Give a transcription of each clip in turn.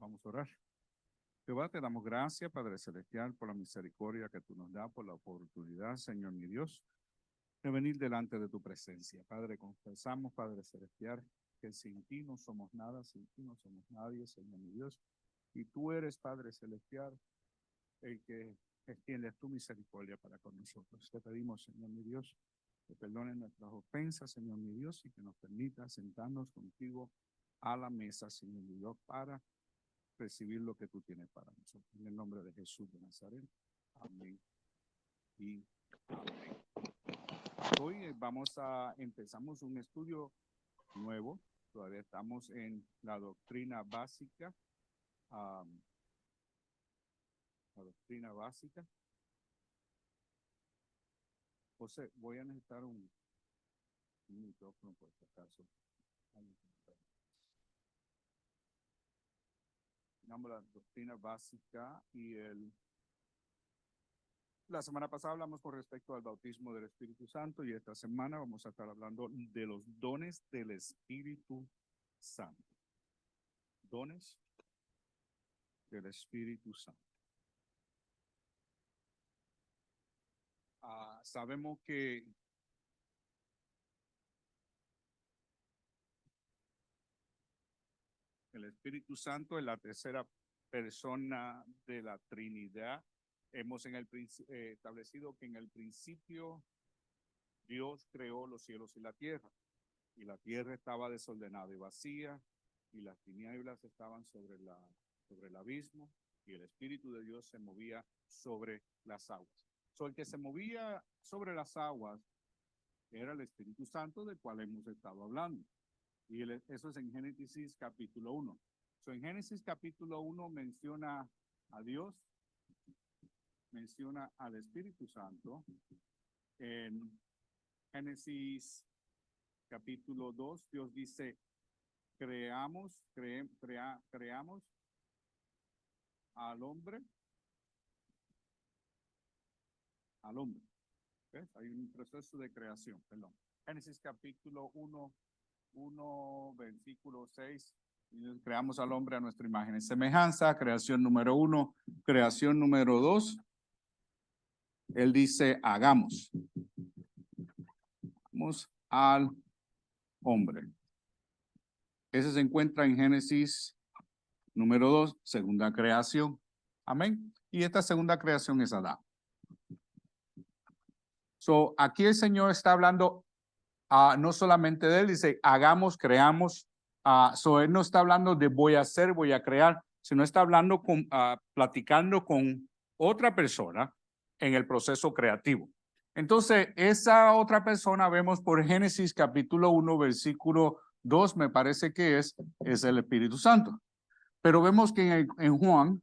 Vamos a orar. Jehová, te damos gracias, Padre Celestial, por la misericordia que tú nos das, por la oportunidad, Señor mi Dios, de venir delante de tu presencia. Padre, confesamos, Padre Celestial, que sin ti no somos nada, sin ti no somos nadie, Señor mi Dios. Y tú eres, Padre Celestial, el que extiendes tu misericordia para con nosotros. Te pedimos, Señor mi Dios, que perdones nuestras ofensas, Señor mi Dios, y que nos permita sentarnos contigo a la mesa, Señor mi Dios, para recibir lo que tú tienes para nosotros. En el nombre de Jesús de Nazaret. Amén. Y amén. Hoy empezamos un estudio nuevo. Todavía estamos en la doctrina básica. La doctrina básica. José, voy a necesitar un micrófono por si acaso. La doctrina básica y la semana pasada hablamos con respecto al bautismo del Espíritu Santo y esta semana vamos a estar hablando de los dones del Espíritu Santo. Dones del Espíritu Santo. Sabemos que el Espíritu Santo es la tercera persona de la Trinidad. Hemos establecido que en el principio Dios creó los cielos y la tierra estaba desordenada y vacía, y las tinieblas estaban sobre el abismo, y el Espíritu de Dios se movía sobre las aguas. El que se movía sobre las aguas era el Espíritu Santo, del cual hemos estado hablando. Y eso es en Génesis capítulo 1. En Génesis capítulo 1 menciona a Dios, menciona al Espíritu Santo. En Génesis capítulo 2, Dios dice, creamos al hombre. ¿Ves? Hay un proceso de creación, perdón. Génesis capítulo 1, versículo 6. Creamos al hombre a nuestra imagen y semejanza, creación número 1, creación número 2. Él dice, hagamos al hombre. Ese se encuentra en Génesis número 2, segunda creación. Amén. Y esta segunda creación es Adán. Aquí el Señor está hablando no solamente de él, dice, hagamos, creamos. Él no está hablando de voy a hacer, voy a crear, sino está hablando platicando con otra persona en el proceso creativo. Entonces, esa otra persona vemos por Génesis capítulo 1, versículo 2, me parece que es el Espíritu Santo. Pero vemos que en Juan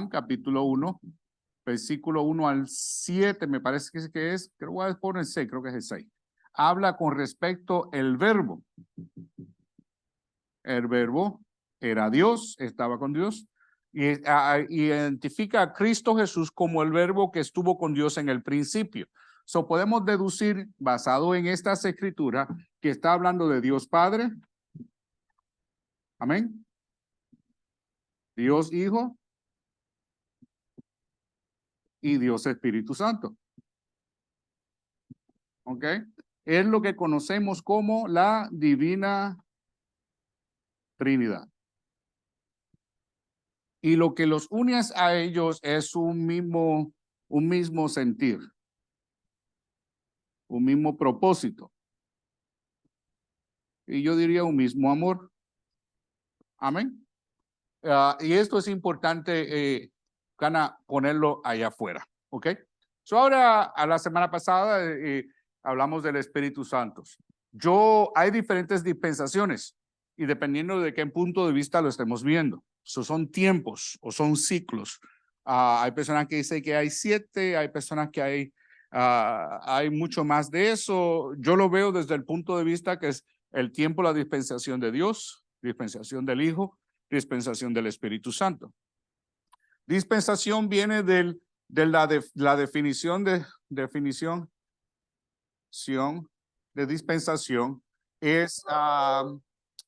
capítulo 1, versículo 1 al 7, me parece que es, creo que voy a poner el 6, creo que es el 6. Habla con respecto al verbo. El verbo era Dios, estaba con Dios, y identifica a Cristo Jesús como el verbo que estuvo con Dios en el principio. Podemos deducir, basado en estas escrituras, que está hablando de Dios Padre. Amén. Dios Hijo y Dios Espíritu Santo. ¿Ok? Es lo que conocemos como la Divina Trinidad. Y lo que los une a ellos es un mismo sentir, un mismo propósito. Y yo diría un mismo amor. Amén. Y esto es importante, ponerlo allá afuera. ¿Ok? Ahora, a la semana pasada hablamos del Espíritu Santo. Hay diferentes dispensaciones y dependiendo de qué punto de vista lo estemos viendo. Son tiempos o son ciclos. Hay personas que dicen que hay 7, hay personas que hay mucho más de eso. Yo lo veo desde el punto de vista que es el tiempo, la dispensación de Dios, dispensación del Hijo, dispensación del Espíritu Santo. Dispensación viene de la definición de dispensación es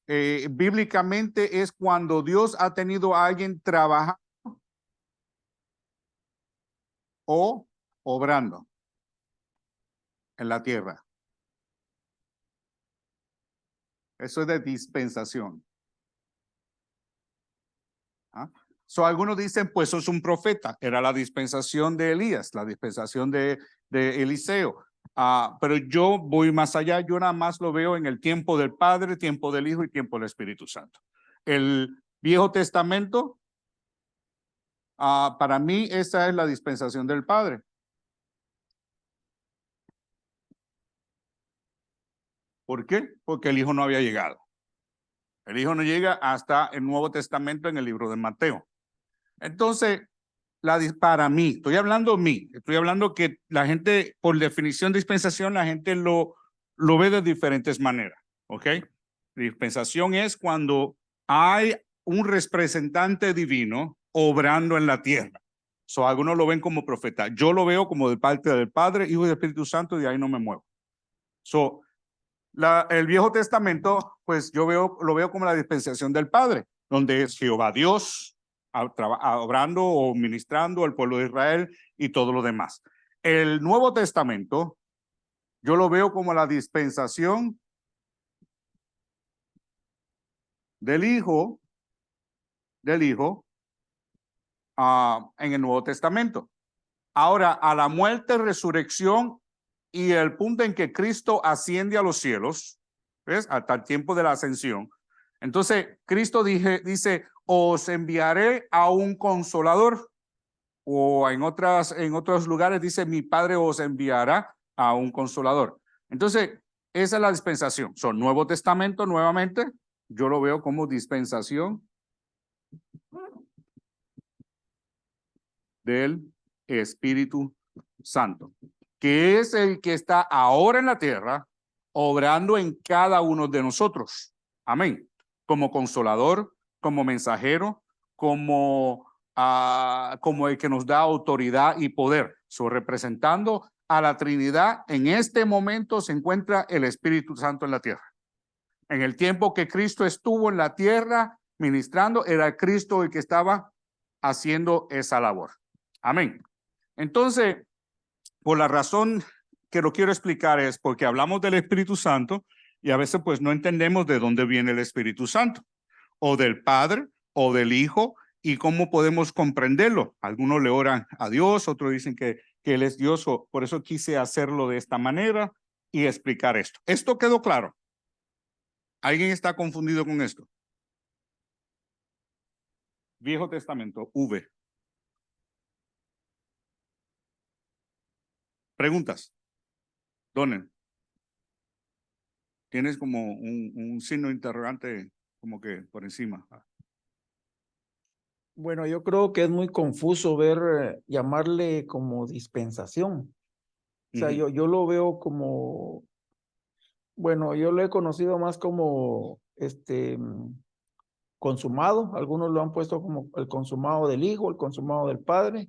bíblicamente es cuando Dios ha tenido a alguien trabajando o obrando en la tierra. Eso es de dispensación. ¿Ah? Algunos dicen, pues eso es un profeta. Era la dispensación de Elías, la dispensación de Eliseo. Pero yo voy más allá, yo nada más lo veo en el tiempo del Padre, tiempo del Hijo y tiempo del Espíritu Santo. El Viejo Testamento, para mí, esa es la dispensación del Padre. ¿Por qué? Porque el Hijo no había llegado. El Hijo no llega hasta el Nuevo Testamento en el libro de Mateo. Entonces, para mí, estoy hablando que la gente, por definición dispensación, la gente lo ve de diferentes maneras, ¿ok? Dispensación es cuando hay un representante divino obrando en la tierra. Algunos lo ven como profeta. Yo lo veo como de parte del Padre, Hijo y Espíritu Santo, y de ahí no me muevo. El Viejo Testamento, pues yo lo veo como la dispensación del Padre, donde es Jehová Dios obrando o ministrando al pueblo de Israel y todo lo demás. El Nuevo Testamento, yo lo veo como la dispensación del Hijo en el Nuevo Testamento. Ahora, a la muerte, resurrección y el punto en que Cristo asciende a los cielos, ¿ves? Hasta el tiempo de la ascensión. Entonces, Cristo dice, os enviaré a un consolador, o en otros lugares dice, mi Padre os enviará a un consolador. Entonces, esa es la dispensación. Nuevo Testamento, nuevamente, yo lo veo como dispensación del Espíritu Santo, que es el que está ahora en la tierra, obrando en cada uno de nosotros. Amén. Como consolador, como mensajero, como el que nos da autoridad y poder. Representando a la Trinidad, en este momento se encuentra el Espíritu Santo en la tierra. En el tiempo que Cristo estuvo en la tierra ministrando, era Cristo el que estaba haciendo esa labor. Amén. Entonces, por la razón que lo quiero explicar es porque hablamos del Espíritu Santo y a veces pues no entendemos de dónde viene el Espíritu Santo, o del Padre, o del Hijo, y cómo podemos comprenderlo. Algunos le oran a Dios, otros dicen que Él es Dios, por eso quise hacerlo de esta manera y explicar esto. ¿Esto quedó claro? ¿Alguien está confundido con esto? Viejo Testamento, V. ¿Preguntas? Donen. Tienes como un signo de interrogante como que por encima. Bueno, yo creo que es muy confuso llamarle como dispensación. O sea, yo lo veo como, bueno, yo lo he conocido más como consumado. Algunos lo han puesto como el consumado del Hijo, el consumado del Padre,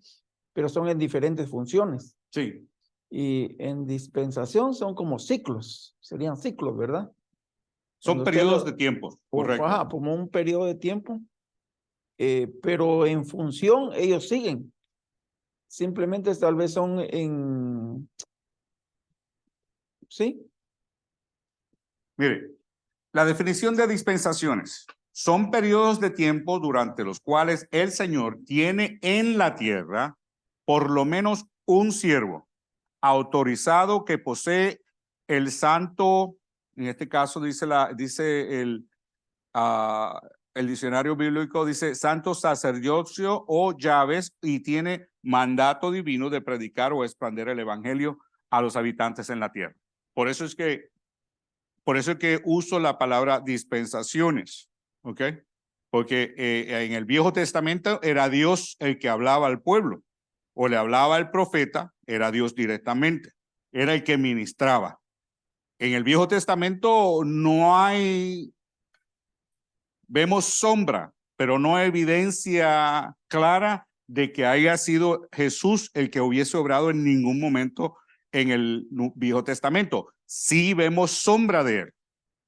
pero son en diferentes funciones. Sí. Y en dispensación son como ciclos, serían ciclos, ¿verdad? Son periodos de tiempo, correcto. Ajá, como un periodo de tiempo, pero en función ellos siguen. Simplemente tal vez son sí. Mire, la definición de dispensaciones son periodos de tiempo durante los cuales el Señor tiene en la tierra por lo menos un siervo autorizado que posee el santo, en este caso dice el diccionario bíblico, dice santo sacerdocio o llaves, y tiene mandato divino de predicar o expandir el evangelio a los habitantes en la tierra. Por eso es que uso la palabra dispensaciones, ¿ok? Porque en el Viejo Testamento era Dios el que hablaba al pueblo, o le hablaba al profeta, era Dios directamente, era el que ministraba. En el Viejo Testamento vemos sombra, pero no evidencia clara de que haya sido Jesús el que hubiese obrado en ningún momento en el Viejo Testamento. Sí vemos sombra de él.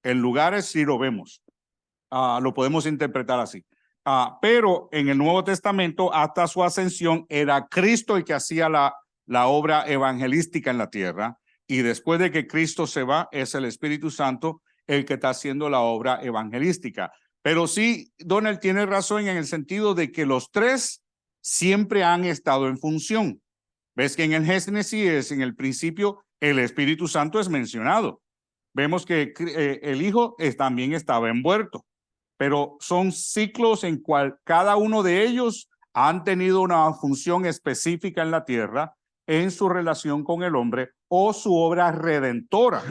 En lugares sí lo vemos, Lo podemos interpretar así. Pero en el Nuevo Testamento, hasta su ascensión, era Cristo el que hacía la obra evangelística en la tierra. Y después de que Cristo se va, es el Espíritu Santo el que está haciendo la obra evangelística. Pero sí, Donald tiene razón en el sentido de que los tres siempre han estado en función. Ves que en el Génesis, en el principio, el Espíritu Santo es mencionado. Vemos que el Hijo también estaba envuelto, pero son ciclos en cual cada uno de ellos han tenido una función específica en la tierra en su relación con el hombre o su obra redentora.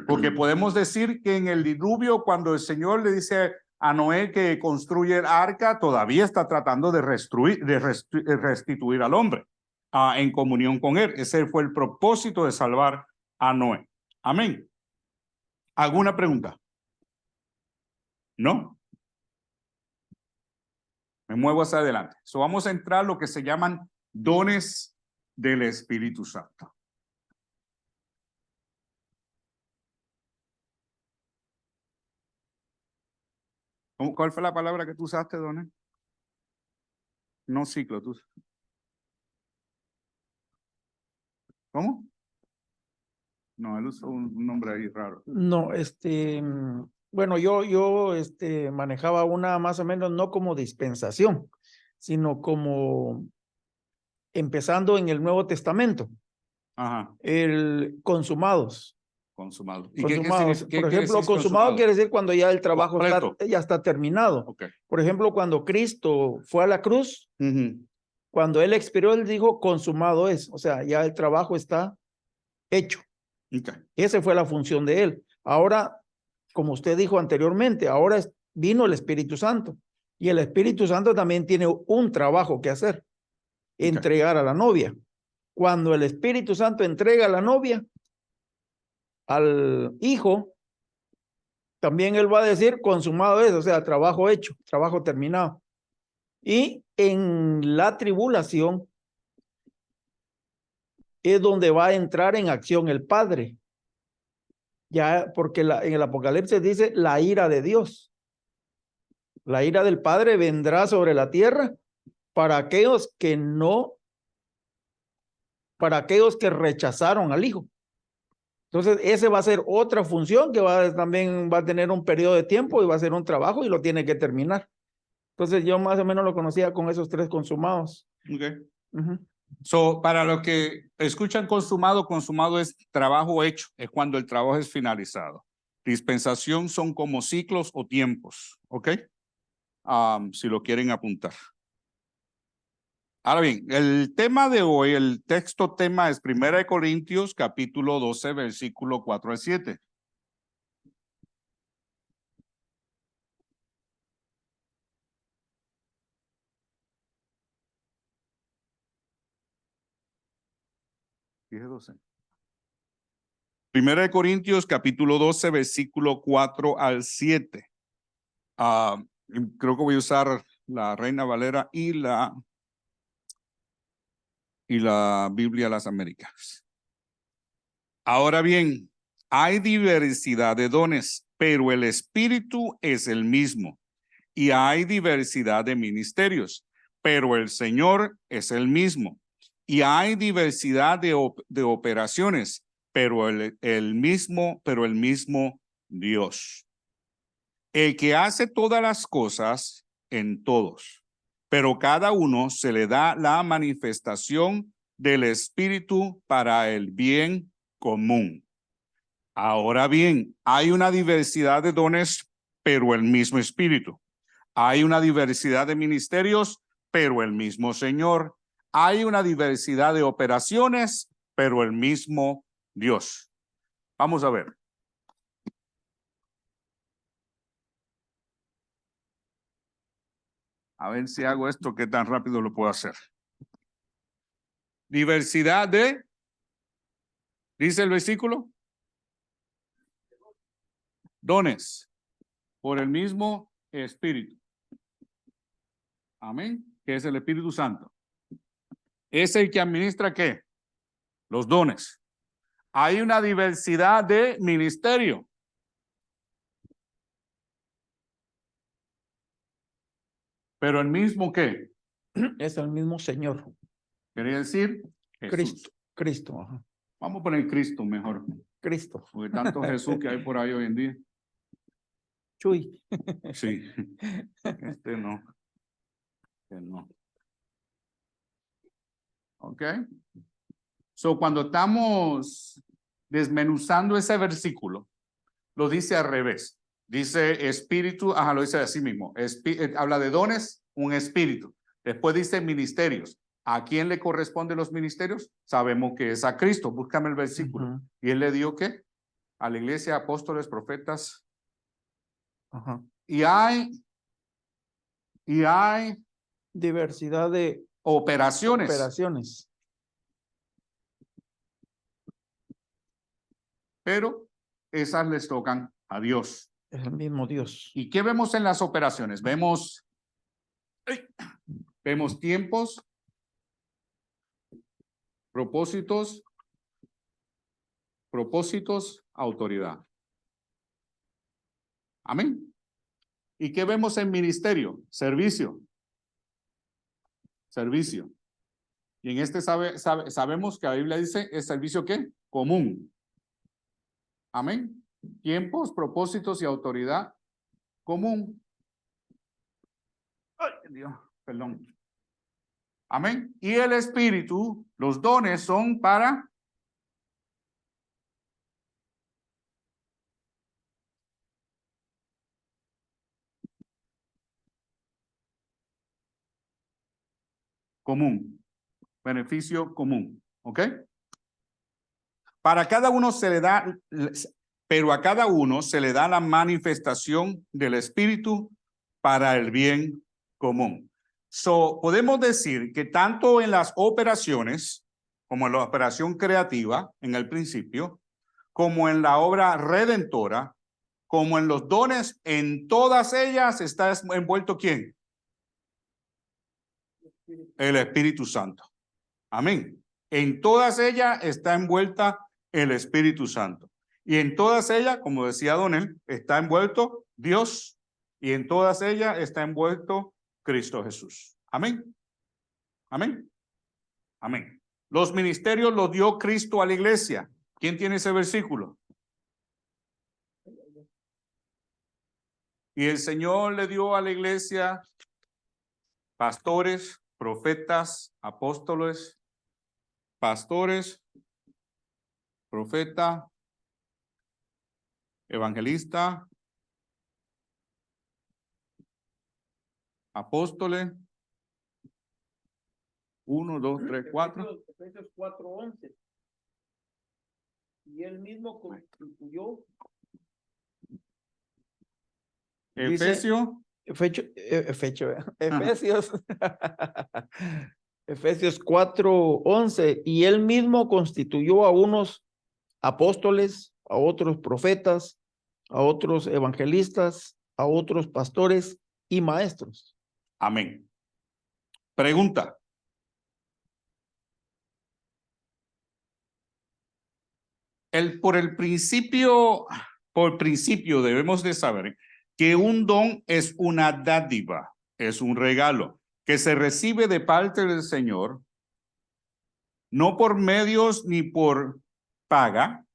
Porque podemos decir que en el diluvio, cuando el Señor le dice a Noé que construye el arca, todavía está tratando de restituir al hombre en comunión con él. Ese fue el propósito de salvar a Noé. Amén. ¿Alguna pregunta? ¿No? Me muevo hacia adelante. Vamos a entrar a lo que se llaman dones del Espíritu Santo. ¿Cuál fue la palabra que tú usaste, dones? No ciclo, tú. ¿Cómo? No, él usó un nombre ahí raro. No, bueno, yo manejaba una más o menos no como dispensación, sino como empezando en el Nuevo Testamento. Ajá. El consumados. Consumado. ¿Y consumados? Por ejemplo, consumado quiere decir cuando ya el trabajo ya está terminado. Okay. Por ejemplo, cuando Cristo fue a la cruz, cuando él expiró, él dijo, consumado es. O sea, ya el trabajo está hecho. Okay. Esa fue la función de él. Ahora, como usted dijo anteriormente, ahora vino el Espíritu Santo. Y el Espíritu Santo también tiene un trabajo que hacer. Entregar a la novia. Cuando el Espíritu Santo entrega a la novia, al hijo, también él va a decir consumado es, o sea, trabajo hecho, trabajo terminado. Y en la tribulación es donde va a entrar en acción el Padre. Ya, porque en el Apocalipsis dice la ira de Dios. La ira del Padre vendrá sobre la tierra para aquellos que para aquellos que rechazaron al Hijo. Entonces, ese va a ser otra función que también va a tener un periodo de tiempo y va a ser un trabajo y lo tiene que terminar. Entonces, yo más o menos lo conocía con esos tres consumados. Okay. Para los que escuchan consumado, consumado es trabajo hecho, es cuando el trabajo es finalizado. Dispensación son como ciclos o tiempos, ¿ok? Si lo quieren apuntar. Ahora bien, el tema de hoy, el texto tema es 1 Corintios capítulo 12, versículo 4 al 7. Dije 12. 1 Corintios capítulo 12, versículo 4 al 7. Creo que voy a usar la Reina Valera y la Biblia de las Américas. Ahora bien, hay diversidad de dones, pero el Espíritu es el mismo. Y hay diversidad de ministerios, pero el Señor es el mismo. Y hay diversidad de operaciones, pero el mismo Dios. El que hace todas las cosas en todos, pero cada uno se le da la manifestación del Espíritu para el bien común. Ahora bien, hay una diversidad de dones, pero el mismo Espíritu. Hay una diversidad de ministerios, pero el mismo Señor. Hay una diversidad de operaciones, pero el mismo Dios. Vamos a ver. A ver si hago esto, qué tan rápido lo puedo hacer. Diversidad de, dice el versículo, dones por el mismo Espíritu. Amén. Que es el Espíritu Santo. Es el que administra ¿qué? Los dones. Hay una diversidad de ministerio. Pero el mismo ¿qué? Es el mismo Señor. Quería decir Jesús. Cristo. Cristo. Ajá. Vamos a poner Cristo mejor. Cristo. Porque tanto Jesús que hay por ahí hoy en día. Chuy. Sí. No. No. ¿Ok? So, cuando estamos desmenuzando ese versículo, lo dice al revés. Dice espíritu, lo dice así mismo. Habla de dones, un espíritu. Después dice ministerios. ¿A quién le corresponden los ministerios? Sabemos que es a Cristo. Búscame el versículo. Ajá. ¿Y él le dio qué? A la iglesia, apóstoles, profetas. Ajá. Y hay Diversidad de operaciones. Pero esas les tocan a Dios. Es el mismo Dios. ¿Y qué vemos en las operaciones? Vemos tiempos, propósitos, autoridad. Amén. ¿Y qué vemos en ministerio? Servicio. Y en este sabemos que la Biblia dice, ¿es servicio qué? Común. Amén. Tiempos, propósitos y autoridad común. Ay, Dios, perdón. Amén. Y el espíritu, los dones son para común, beneficio común, ¿ok? Para cada uno se le da, pero a cada uno se le da la manifestación del espíritu para el bien común. So, podemos decir que tanto en las operaciones, como en la operación creativa, en el principio, como en la obra redentora, como en los dones, en todas ellas está envuelto ¿quién? El Espíritu Santo. Amén. En todas ellas está envuelta el Espíritu Santo. Y en todas ellas, como decía Donel, está envuelto Dios. Y en todas ellas está envuelto Cristo Jesús. Amén. Amén. Amén. Los ministerios los dio Cristo a la iglesia. ¿Quién tiene ese versículo? Y el Señor le dio a la iglesia pastores, profetas, apóstoles, profeta, evangelista, apóstoles. 1, 2, 3, 4. Efesios 4:11. Y él mismo constituyó. Efesios 4:11. Y él mismo constituyó a unos apóstoles, a otros profetas, a otros evangelistas, a otros pastores y maestros. Amén. Pregunta. Por principio debemos de saber que un don es una dádiva, es un regalo que se recibe de parte del Señor, no por medios ni por paga,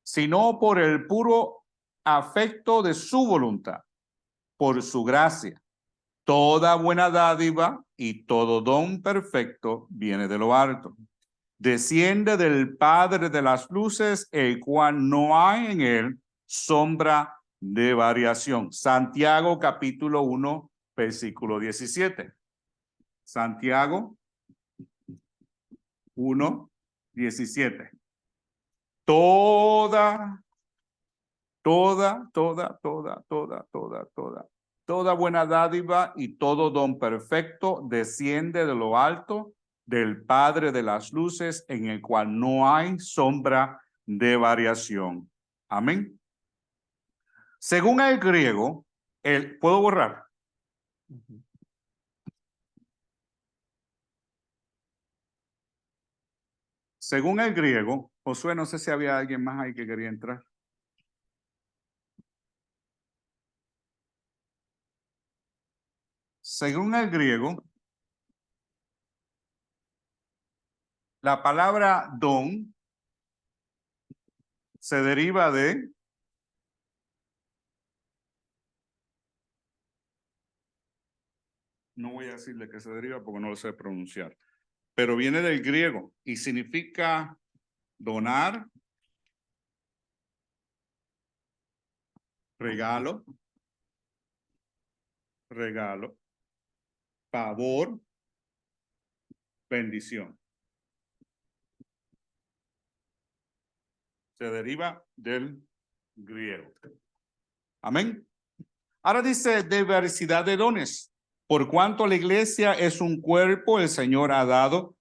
sino por el puro afecto de su voluntad, por su gracia. Toda buena dádiva y todo don perfecto viene de lo alto. Desciende del Padre de las luces, el cual no hay en él sombra de variación. Santiago capítulo 1, versículo 17. Santiago 1, 17. Toda buena dádiva y todo don perfecto desciende de lo alto del Padre de las luces, en el cual no hay sombra de variación. Amén. Según el griego, ¿puedo borrar? Según el griego, Josué, no sé si había alguien más ahí que quería entrar. según el griego, la palabra don se deriva de no voy a decirle que se deriva porque no lo sé pronunciar, pero viene del griego y significa donar, regalo, favor, bendición. Se deriva del griego. Amén. Ahora dice diversidad de dones. Por cuanto la iglesia es un cuerpo, el Señor ha dado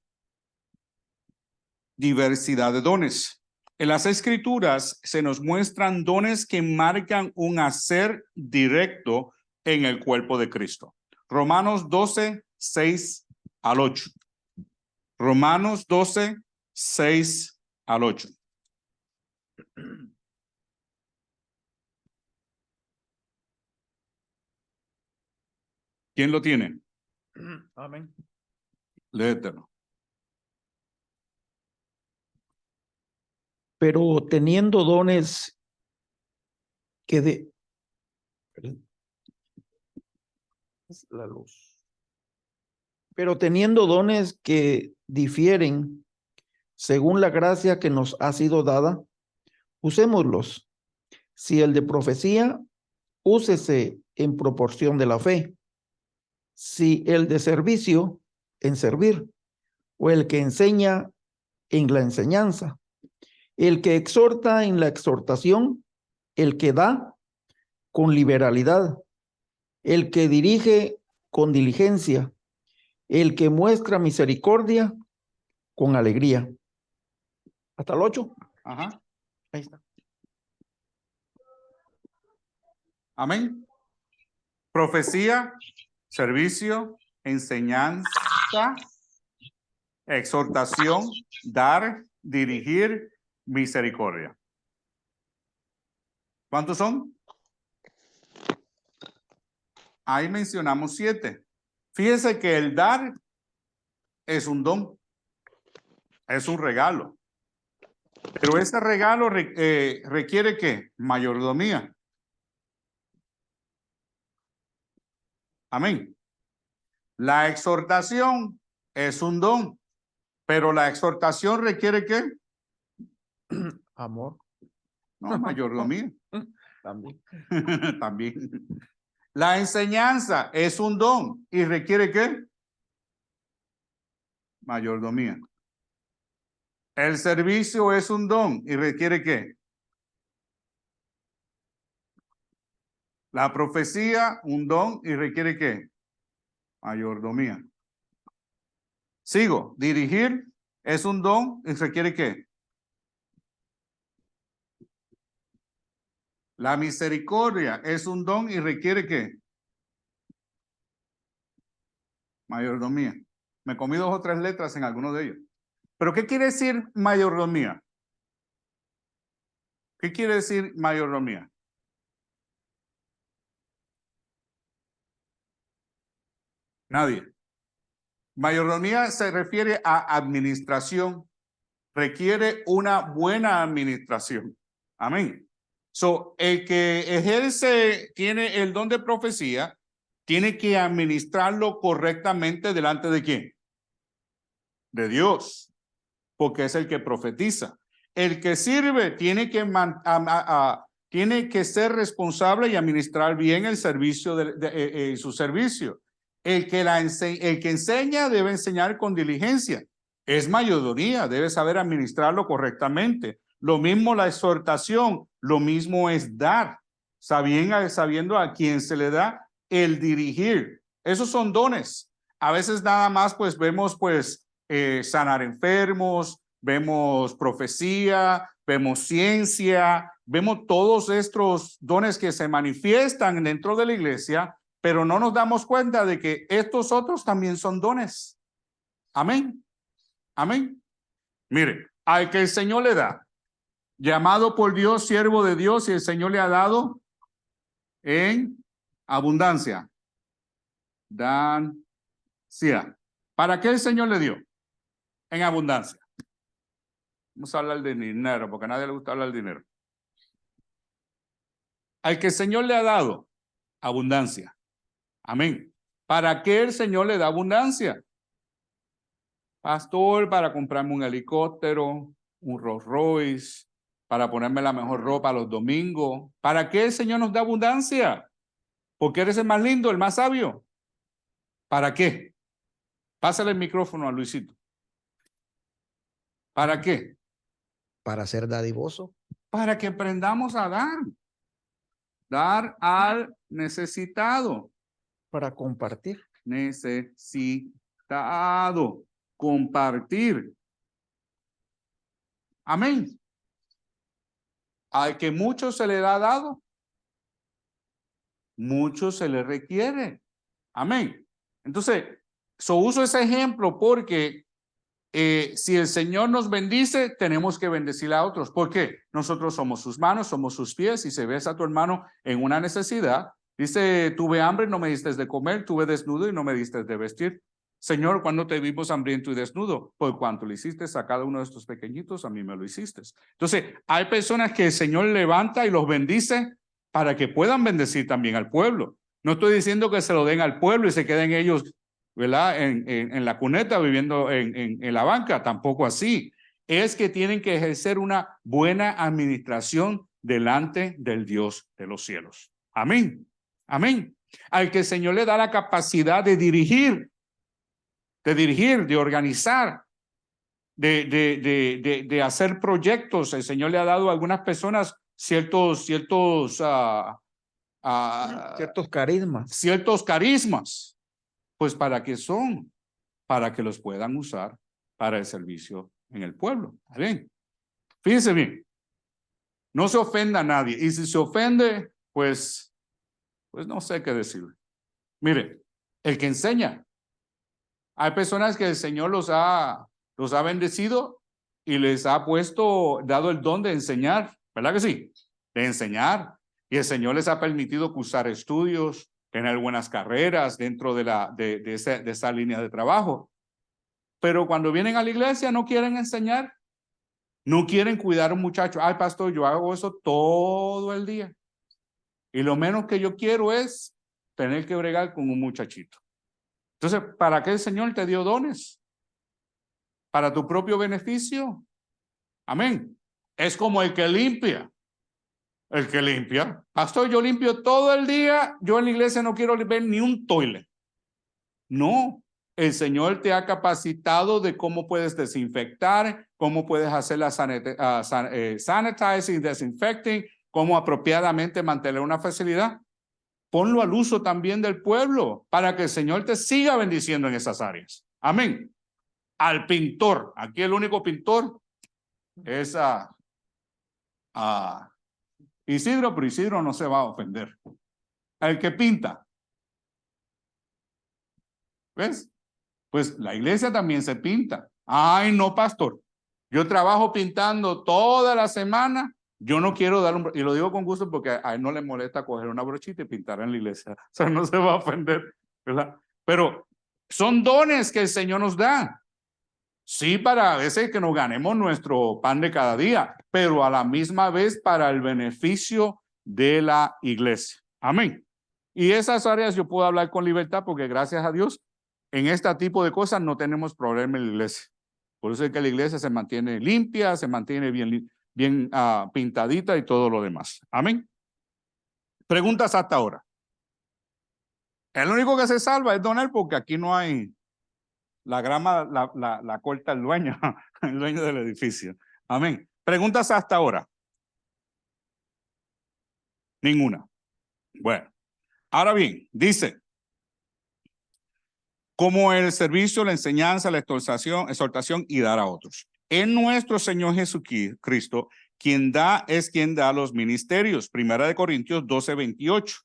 diversidad de dones. En las escrituras se nos muestran dones que marcan un hacer directo en el cuerpo de Cristo. Romanos 12, 6 al 8. Romanos 12, 6 al 8. ¿Quién lo tiene? Amén. Léetelo. Pero teniendo dones que de... Es la luz. Pero teniendo dones que difieren según la gracia que nos ha sido dada, usémoslos. Si el de profecía, úsese en proporción de la fe. Si el de servicio, en servir. O el que enseña, en la enseñanza. El que exhorta, en la exhortación. El que da, con liberalidad. El que dirige, con diligencia. El que muestra misericordia, con alegría. Hasta el 8. Ajá. Ahí está. Amén. Profecía, servicio, enseñanza, exhortación, dar, dirigir, misericordia. ¿Cuántos son? Ahí mencionamos 7. Fíjese que el dar es un don, es un regalo. Pero ese regalo requiere ¿qué? Mayordomía. Amén. La exhortación es un don, pero la exhortación requiere ¿qué? Amor. No, mayordomía. También. También. La enseñanza es un don y requiere ¿qué? Mayordomía. El servicio es un don y requiere ¿qué? La profecía, un don y requiere ¿qué? Mayordomía. Sigo. Dirigir es un don y requiere ¿qué? La misericordia es un don y requiere ¿qué? Mayordomía. Me comí 2 o 3 letras en alguno de ellos. ¿Pero qué quiere decir mayordomía? ¿Qué quiere decir mayordomía? Nadie. Mayordomía se refiere a administración. Requiere una buena administración. Amén. So, el que ejerce, tiene el don de profecía, tiene que administrarlo correctamente delante de ¿quién? De Dios, porque es el que profetiza. El que sirve tiene que ser responsable y administrar bien el servicio su servicio. El que enseña debe enseñar con diligencia. Es mayordomía, debe saber administrarlo correctamente. Lo mismo la exhortación, lo mismo es dar, sabiendo a quién se le da el dirigir. Esos son dones. A veces nada más pues vemos pues sanar enfermos, vemos profecía, vemos ciencia, vemos todos estos dones que se manifiestan dentro de la iglesia, pero no nos damos cuenta de que estos otros también son dones. Amén. Amén. Mire, al que el Señor le da, llamado por Dios, siervo de Dios, y el Señor le ha dado en abundancia. ¿Para qué el Señor le dio? En abundancia. Vamos a hablar de dinero, porque a nadie le gusta hablar de dinero. Al que el Señor le ha dado abundancia. Amén. ¿Para qué el Señor le da abundancia? Pastor, para comprarme un helicóptero, un Rolls Royce, para ponerme la mejor ropa los domingos. ¿Para qué el Señor nos da abundancia? Porque eres el más lindo, el más sabio. ¿Para qué? Pásale el micrófono a Luisito. ¿Para qué? Para ser dadivoso. Para que aprendamos a dar. Dar al necesitado. Para compartir. Necesitado. Compartir. Amén. Al que mucho se le ha dado, mucho se le requiere. Amén. Entonces, uso ese ejemplo porque si el Señor nos bendice, tenemos que bendecir a otros. ¿Por qué? Nosotros somos sus manos, somos sus pies. Y si ves a tu hermano en una necesidad, dice, tuve hambre y no me diste de comer, tuve desnudo y no me diste de vestir. Señor, ¿cuándo te vimos hambriento y desnudo? Por cuanto le hiciste a cada uno de estos pequeñitos, a mí me lo hiciste. Entonces, hay personas que el Señor levanta y los bendice para que puedan bendecir también al pueblo. No estoy diciendo que se lo den al pueblo y se queden ellos, ¿verdad? En la cuneta, viviendo en la banca, tampoco así. Es que tienen que ejercer una buena administración delante del Dios de los cielos. Amén. Amén. Al que el Señor le da la capacidad de dirigir, de organizar, de hacer proyectos. El Señor le ha dado a algunas personas ciertos carismas. Ciertos carismas. Pues ¿para qué son? Para que los puedan usar para el servicio en el pueblo. ¿Bien? Fíjense bien. No se ofenda a nadie. Y si se ofende, pues no sé qué decirle. Mire, el que enseña. Hay personas que el Señor los ha bendecido y les ha dado el don de enseñar. ¿Verdad que sí? De enseñar. Y el Señor les ha permitido cursar estudios, tener buenas carreras dentro de esa línea de trabajo. Pero cuando vienen a la iglesia no quieren enseñar, no quieren cuidar a un muchacho. Ay, pastor, yo hago eso todo el día. Y lo menos que yo quiero es tener que bregar con un muchachito. Entonces, ¿para qué el Señor te dio dones? Para tu propio beneficio. Amén. Es como el que limpia. El que limpia. Pastor, yo limpio todo el día. Yo en la iglesia no quiero ver ni un toilet. No. El Señor te ha capacitado de cómo puedes desinfectar, cómo puedes hacer la sanitizing, desinfecting, cómo apropiadamente mantener una facilidad. Ponlo al uso también del pueblo para que el Señor te siga bendiciendo en esas áreas. Amén. Al pintor, aquí el único pintor es Isidro, pero Isidro no se va a ofender. El que pinta. ¿Ves? Pues la iglesia también se pinta. Ay, no, pastor. Yo trabajo pintando toda la semana. Yo no quiero dar y lo digo con gusto porque a él no le molesta coger una brochita y pintar en la iglesia. O sea, no se va a ofender, ¿verdad? Pero son dones que el Señor nos da. Sí, para a veces que nos ganemos nuestro pan de cada día, pero a la misma vez para el beneficio de la iglesia. Amén. Y esas áreas yo puedo hablar con libertad porque gracias a Dios en este tipo de cosas no tenemos problema en la iglesia. Por eso es que la iglesia se mantiene limpia, se mantiene bien pintadita y todo lo demás. Amén. Preguntas hasta ahora. El único que se salva es Donel porque aquí no hay la grama, la corta el dueño del edificio. Amén. Preguntas hasta ahora. Ninguna. Bueno, ahora bien, dice, como el servicio, la enseñanza, la exhortación y dar a otros. En nuestro Señor Jesucristo, quien da los ministerios. 1 Corintios 12:28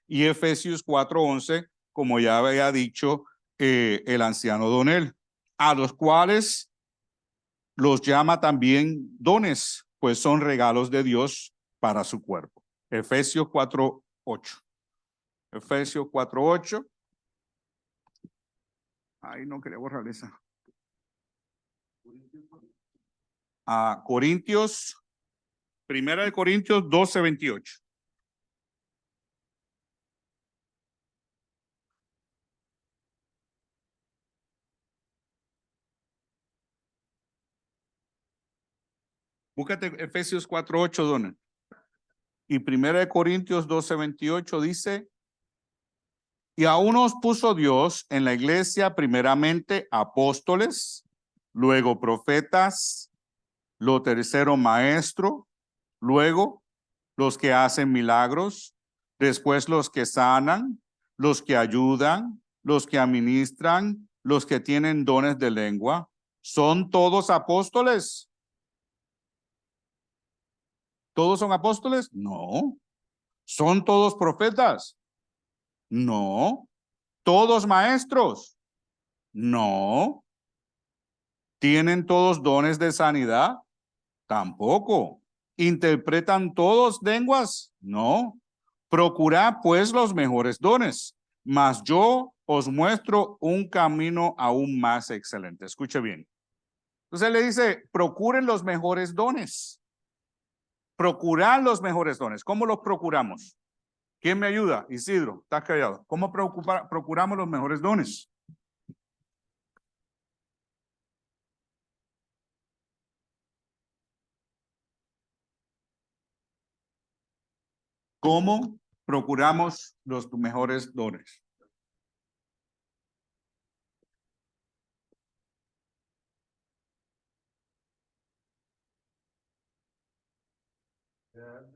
y Efesios 4:11, como ya había dicho el anciano Donel, a los cuales los llama también dones, pues son regalos de Dios para su cuerpo. Efesios 4:8. Efesios 4:8. Ay, no quería borrar esa. Corintios, Primera de Corintios 12:28. Búscate Efesios 4:8, Dona. Y Primera de Corintios 12:28 dice, y aún nos puso Dios en la iglesia primeramente apóstoles, luego profetas, lo tercero maestro, luego los que hacen milagros, después los que sanan, los que ayudan, los que administran, los que tienen dones de lengua. ¿Son todos apóstoles? ¿Todos son apóstoles? No. ¿Son todos profetas? No. ¿Todos maestros? No. ¿Tienen todos dones de sanidad? Tampoco. ¿Interpretan todos lenguas? No. Procurad pues los mejores dones, mas yo os muestro un camino aún más excelente. Escuche bien. Entonces le dice, procuren los mejores dones. Procurad los mejores dones. ¿Cómo los procuramos? ¿Quién me ayuda? Isidro, estás callado. ¿Cómo procuramos los mejores dones? ¿Cómo procuramos los mejores dones?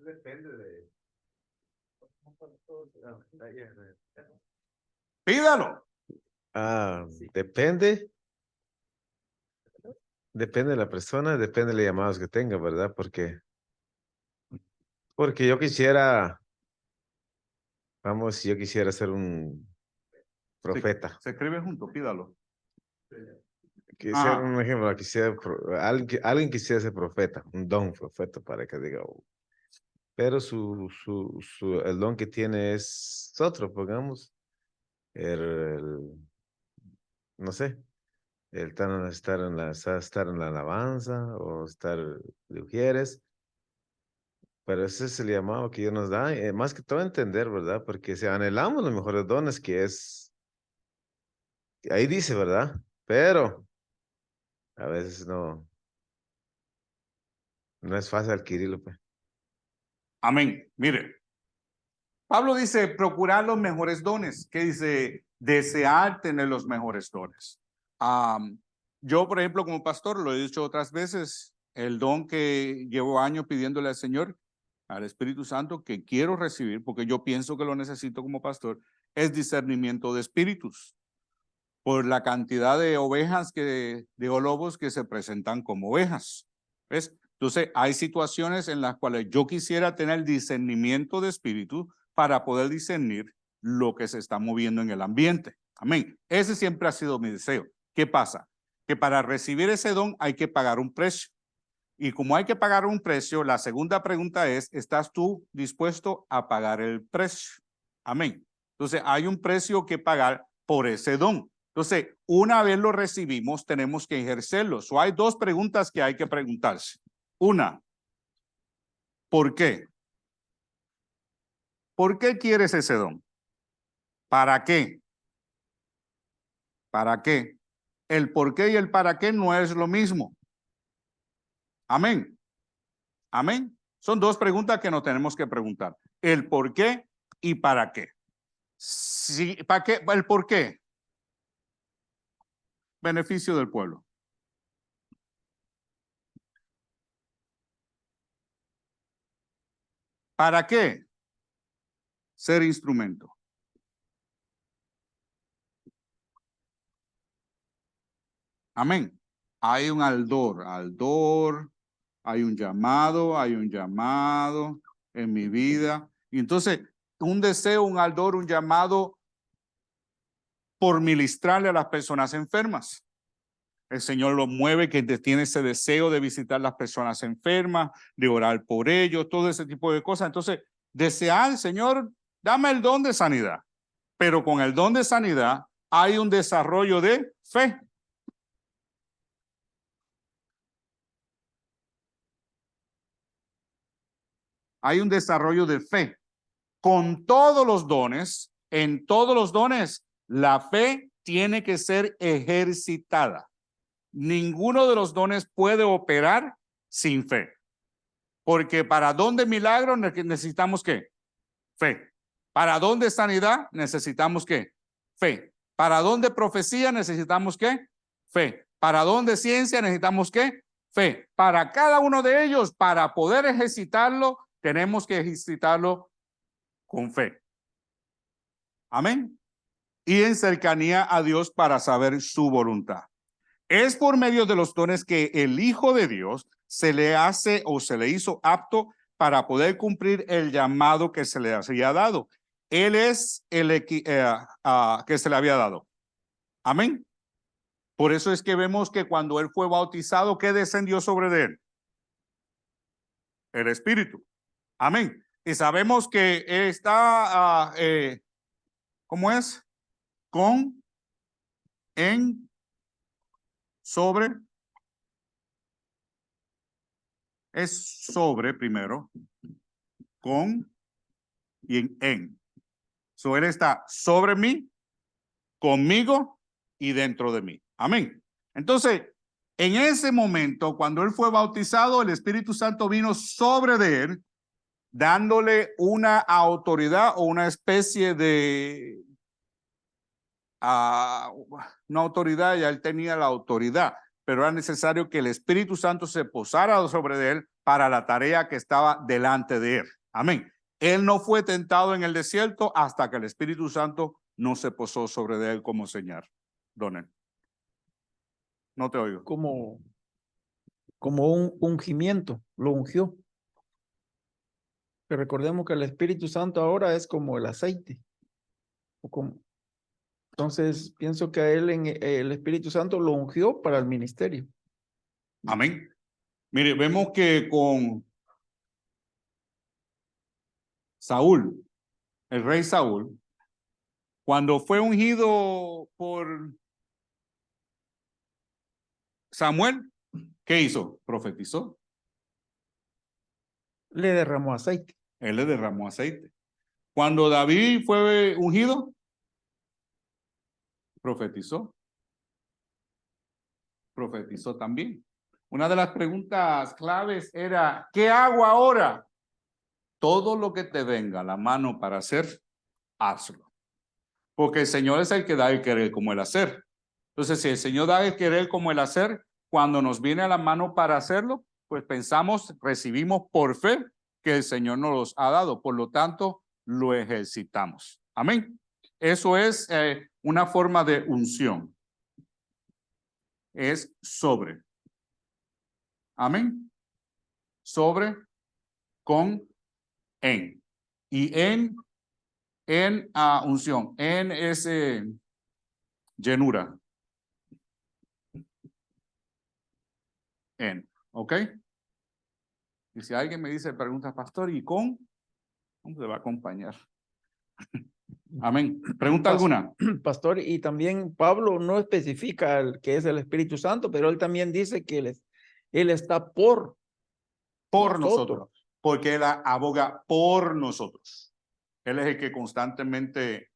Depende de... Pídalo. Depende. Depende de la persona, depende de los llamados que tenga, ¿verdad? Porque yo quisiera, vamos, yo quisiera ser un profeta. Se escribe junto, pídalo. Quisiera un ejemplo, alguien quisiera ser profeta, un don profeta para que diga, "Oh". Pero el don que tiene es otro, pongamos, no sé, estar en la alabanza o estar de ujieres. Pero ese es el llamado que Dios nos da, más que todo entender, ¿verdad? Porque si anhelamos los mejores dones, ahí dice, ¿verdad? Pero a veces no es fácil adquirirlo, pues. Amén. Mire, Pablo dice, procurar los mejores dones. ¿Qué dice? Desear tener los mejores dones. Yo, por ejemplo, como pastor, lo he dicho otras veces, el don que llevo años pidiéndole al Señor, al Espíritu Santo, que quiero recibir, porque yo pienso que lo necesito como pastor, es discernimiento de espíritus, por la cantidad de ovejas de lobos que se presentan como ovejas. ¿Ves? Entonces, hay situaciones en las cuales yo quisiera tener discernimiento de espíritu para poder discernir lo que se está moviendo en el ambiente. Amén. Ese siempre ha sido mi deseo. ¿Qué pasa? Que para recibir ese don hay que pagar un precio. Y como hay que pagar un precio, la segunda pregunta es, ¿estás tú dispuesto a pagar el precio? Amén. Entonces, hay un precio que pagar por ese don. Entonces, una vez lo recibimos, tenemos que ejercerlo. So, hay dos preguntas que hay que preguntarse. Una, ¿por qué? ¿Por qué quieres ese don? ¿Para qué? ¿Para qué? El por qué y el para qué no es lo mismo. Amén. Amén. Son dos preguntas que nos tenemos que preguntar. El por qué y para qué. Sí, ¿para qué? El por qué. Beneficio del pueblo. ¿Para qué? Ser instrumento. Amén. Hay un aldor, hay un llamado en mi vida. Y entonces, un deseo, un aldor, un llamado por ministrarle a las personas enfermas. El Señor lo mueve, que tiene ese deseo de visitar las personas enfermas, de orar por ellos, todo ese tipo de cosas. Entonces, desear, Señor, dame el don de sanidad. Pero con el don de sanidad, hay un desarrollo de fe. Hay un desarrollo de fe. Con todos los dones, en todos los dones, la fe tiene que ser ejercitada. Ninguno de los dones puede operar sin fe. Porque para don de milagro necesitamos ¿qué? Fe. Para don de sanidad necesitamos ¿qué? Fe. Para don de profecía necesitamos ¿qué? Fe. Para don de ciencia necesitamos ¿qué? Fe. Para cada uno de ellos, para poder ejercitarlo, tenemos que ejercitarlo con fe. Amén. Y en cercanía a Dios para saber su voluntad. Es por medio de los dones que el Hijo de Dios se le hace o se le hizo apto para poder cumplir el llamado que se le había dado. Él es el que se le había dado. Amén. Por eso es que vemos que cuando él fue bautizado, ¿qué descendió sobre él? El Espíritu. Amén. Y sabemos que está, ¿cómo es? Con, en, sobre. Es sobre primero, con y en. So, él está sobre mí, conmigo y dentro de mí. Amén. Entonces, en ese momento, cuando él fue bautizado, el Espíritu Santo vino sobre de él, dándole una autoridad o una especie de una autoridad. Ya él tenía la autoridad, pero era necesario que el Espíritu Santo se posara sobre él para la tarea que estaba delante de él. Amén. Él no fue tentado en el desierto hasta que el Espíritu Santo no se posó sobre él como señal. Donel. No te oigo. Como un ungimiento, lo ungió. Pero recordemos que el Espíritu Santo ahora es como el aceite. Entonces, pienso que a él el Espíritu Santo lo ungió para el ministerio. Amén. Mire, vemos que con Saúl, el rey Saúl, cuando fue ungido por Samuel, ¿qué hizo? Profetizó. Le derramó aceite. Él le derramó aceite. Cuando David fue ungido, profetizó. Profetizó también. Una de las preguntas claves era, ¿qué hago ahora? Todo lo que te venga a la mano para hacer, hazlo. Porque el Señor es el que da el querer como el hacer. Entonces, si el Señor da el querer como el hacer, cuando nos viene a la mano para hacerlo, pues pensamos, recibimos por fe que el Señor nos los ha dado. Por lo tanto, lo ejercitamos. Amén. Eso es una forma de unción. Es sobre. Amén. Sobre, con, en. Y en unción. En es llenura. En. ¿Ok? Y si alguien me dice, pregunta, pastor, ¿y con? ¿Cómo se va a acompañar? Amén. ¿Pregunta alguna? Pastor, y también Pablo no especifica el que es el Espíritu Santo, pero él también dice que él está por nosotros. Porque él aboga por nosotros. Él es el que constantemente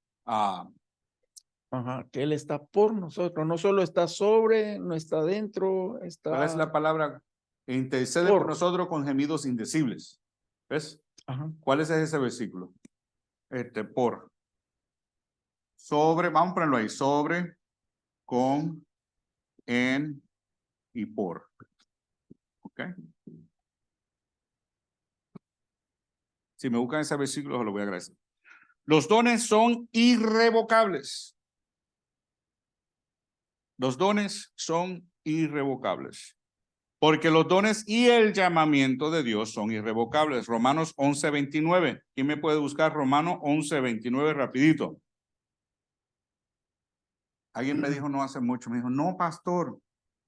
que él está por nosotros, no solo está sobre, no está dentro, está... ¿Cuál es la palabra? Intercede por nosotros con gemidos indecibles. ¿Ves? ¿Cuál es ese versículo? Por. Sobre, vamos a ponerlo ahí. Sobre, con, en y por. ¿Ok? Si me buscan ese versículo, se lo voy a agradecer. Los dones son irrevocables. Los dones son irrevocables. Porque los dones y el llamamiento de Dios son irrevocables. Romanos 11:29. ¿Quién me puede buscar Romanos 11:29 rapidito? Alguien me dijo no hace mucho, me dijo, no, pastor,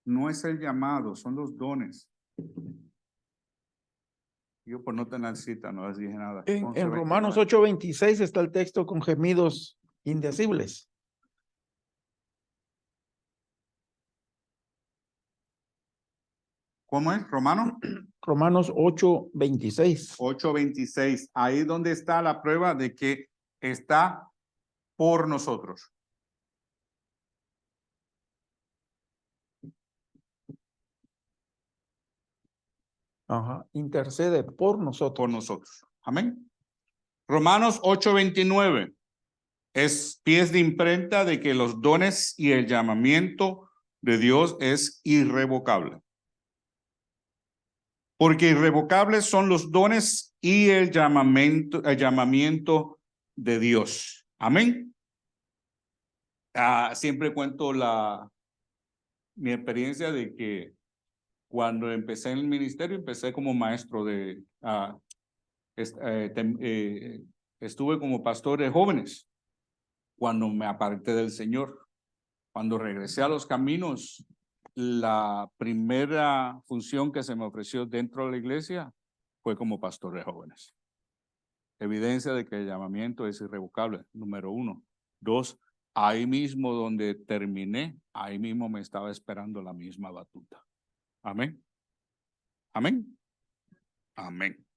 no es el llamado, son los dones. Yo por no tener cita no les dije nada. En Romanos 8:26 está el texto con gemidos indecibles. ¿Cómo es? Romano Romanos 8:26. 8:26. Ahí donde está la prueba de que está por nosotros. Ajá. Intercede por Por nosotros. nosotros. Amén. Romanos 8:29. Es pies de imprenta de que los dones y el llamamiento de Dios es irrevocable. Porque irrevocables son los dones y el llamamiento de Dios. Amén. Siempre cuento mi experiencia de que cuando empecé en el ministerio, empecé como maestro estuve como pastor de jóvenes cuando me aparté del Señor. Cuando regresé a los caminos, la primera función que se me ofreció dentro de la iglesia fue como pastor de jóvenes. Evidencia de que el llamamiento es irrevocable, número 1. 2, ahí mismo donde terminé, ahí mismo me estaba esperando la misma batuta. Amén. Amén. Amén.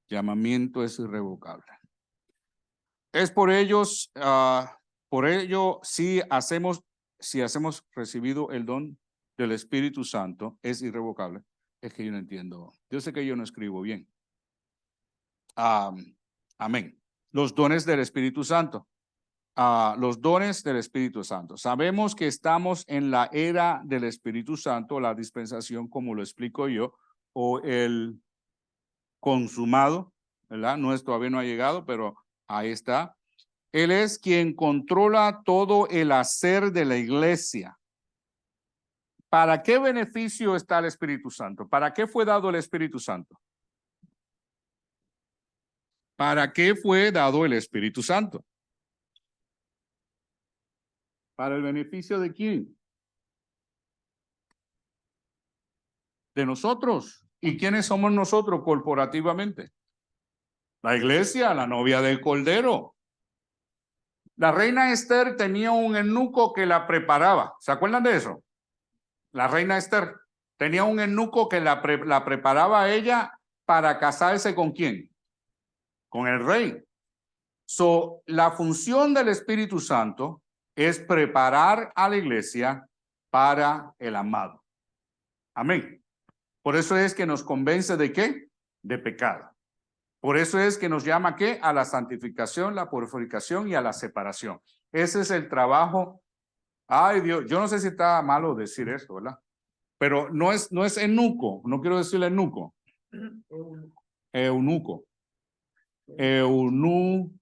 Llamamiento es irrevocable. Es por ello, si hacemos recibido el don del Espíritu Santo, es irrevocable. Es que yo no entiendo. Yo sé que yo no escribo bien. Amén. Los dones del Espíritu Santo. Los dones del Espíritu Santo. Sabemos que estamos en la era del Espíritu Santo, la dispensación, como lo explico yo, o el consumado, ¿verdad? Todavía no ha llegado, pero ahí está. Él es quien controla todo el hacer de la iglesia. ¿Para qué beneficio está el Espíritu Santo? ¿Para qué fue dado el Espíritu Santo? ¿Para qué fue dado el Espíritu Santo? ¿Para el beneficio de quién? De nosotros. ¿Y quiénes somos nosotros corporativamente? La iglesia, la novia del Cordero. La reina Esther tenía un eunuco que la preparaba. ¿Se acuerdan de eso? La reina Esther tenía un eunuco que la preparaba a ella para casarse ¿con quién? Con el rey. La función del Espíritu Santo es preparar a la iglesia para el amado. Amén. Por eso es que nos convence de ¿qué? De pecado. Por eso es que nos llama ¿qué? A la santificación, la purificación y a la separación. Ese es el trabajo. Ay Dios, yo no sé si está malo decir esto, ¿verdad? Pero no es eunuco, no quiero decirle eunuco. Eunuco. Eunuco.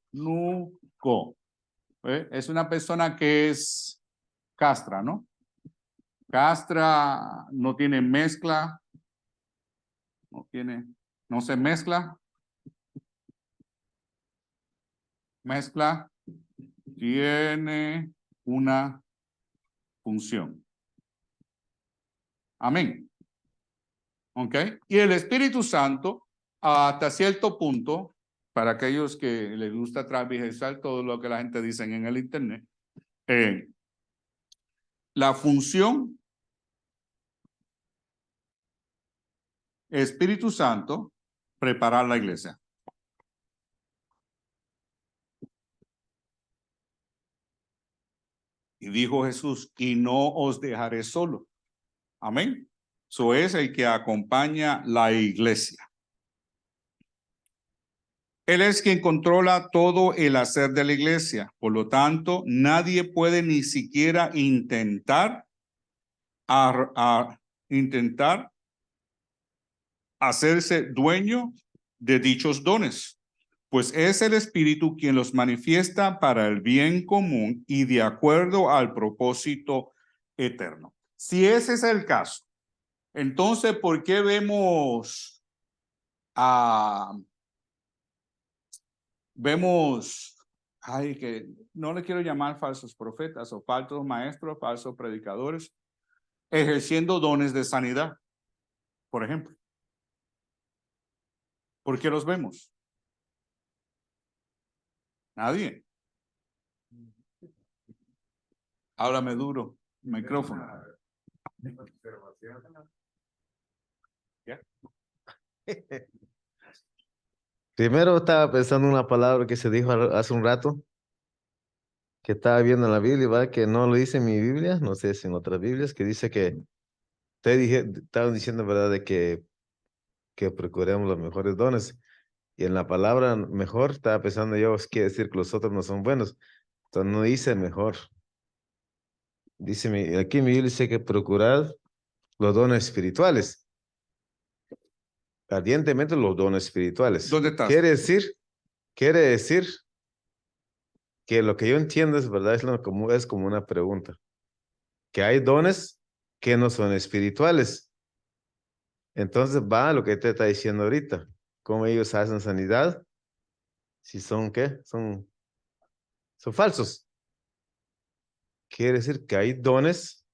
Es una persona que es castra, ¿no? Castra, no tiene mezcla, no se mezcla. Mezcla tiene una función. Amén. ¿Ok? Y el Espíritu Santo, hasta cierto punto, para aquellos que les gusta transversal todo lo que la gente dice en el internet, la función Espíritu Santo, preparar la iglesia. Y dijo Jesús, y no os dejaré solo. Amén. Eso es el que acompaña la iglesia. Él es quien controla todo el hacer de la iglesia. Por lo tanto, nadie puede ni siquiera intentar hacerse dueño de dichos dones, pues es el Espíritu quien los manifiesta para el bien común y de acuerdo al propósito eterno. Si ese es el caso, entonces, ¿por qué vemos que no le quiero llamar falsos profetas o falsos maestros, falsos predicadores, ejerciendo dones de sanidad, por ejemplo? ¿Por qué los vemos? Nadie. Háblame duro, micrófono. Primero estaba pensando en una palabra que se dijo hace un rato, que estaba viendo en la Biblia, ¿verdad? Que no lo dice en mi Biblia, no sé si en otras Biblias, que dice que estaban diciendo, ¿verdad? De que procuremos los mejores dones. Y en la palabra mejor estaba pensando yo, quiere decir que los otros no son buenos. Entonces no dice mejor. Dice, aquí en mi Biblia dice que procurad los dones espirituales. Ardientemente los dones espirituales. ¿Dónde estás? Quiere decir que lo que yo entiendo es verdad, es como una pregunta. Que hay dones que no son espirituales. Entonces va a lo que te está diciendo ahorita. Cómo ellos hacen sanidad. Si son, ¿qué? Son falsos. Quiere decir que hay dones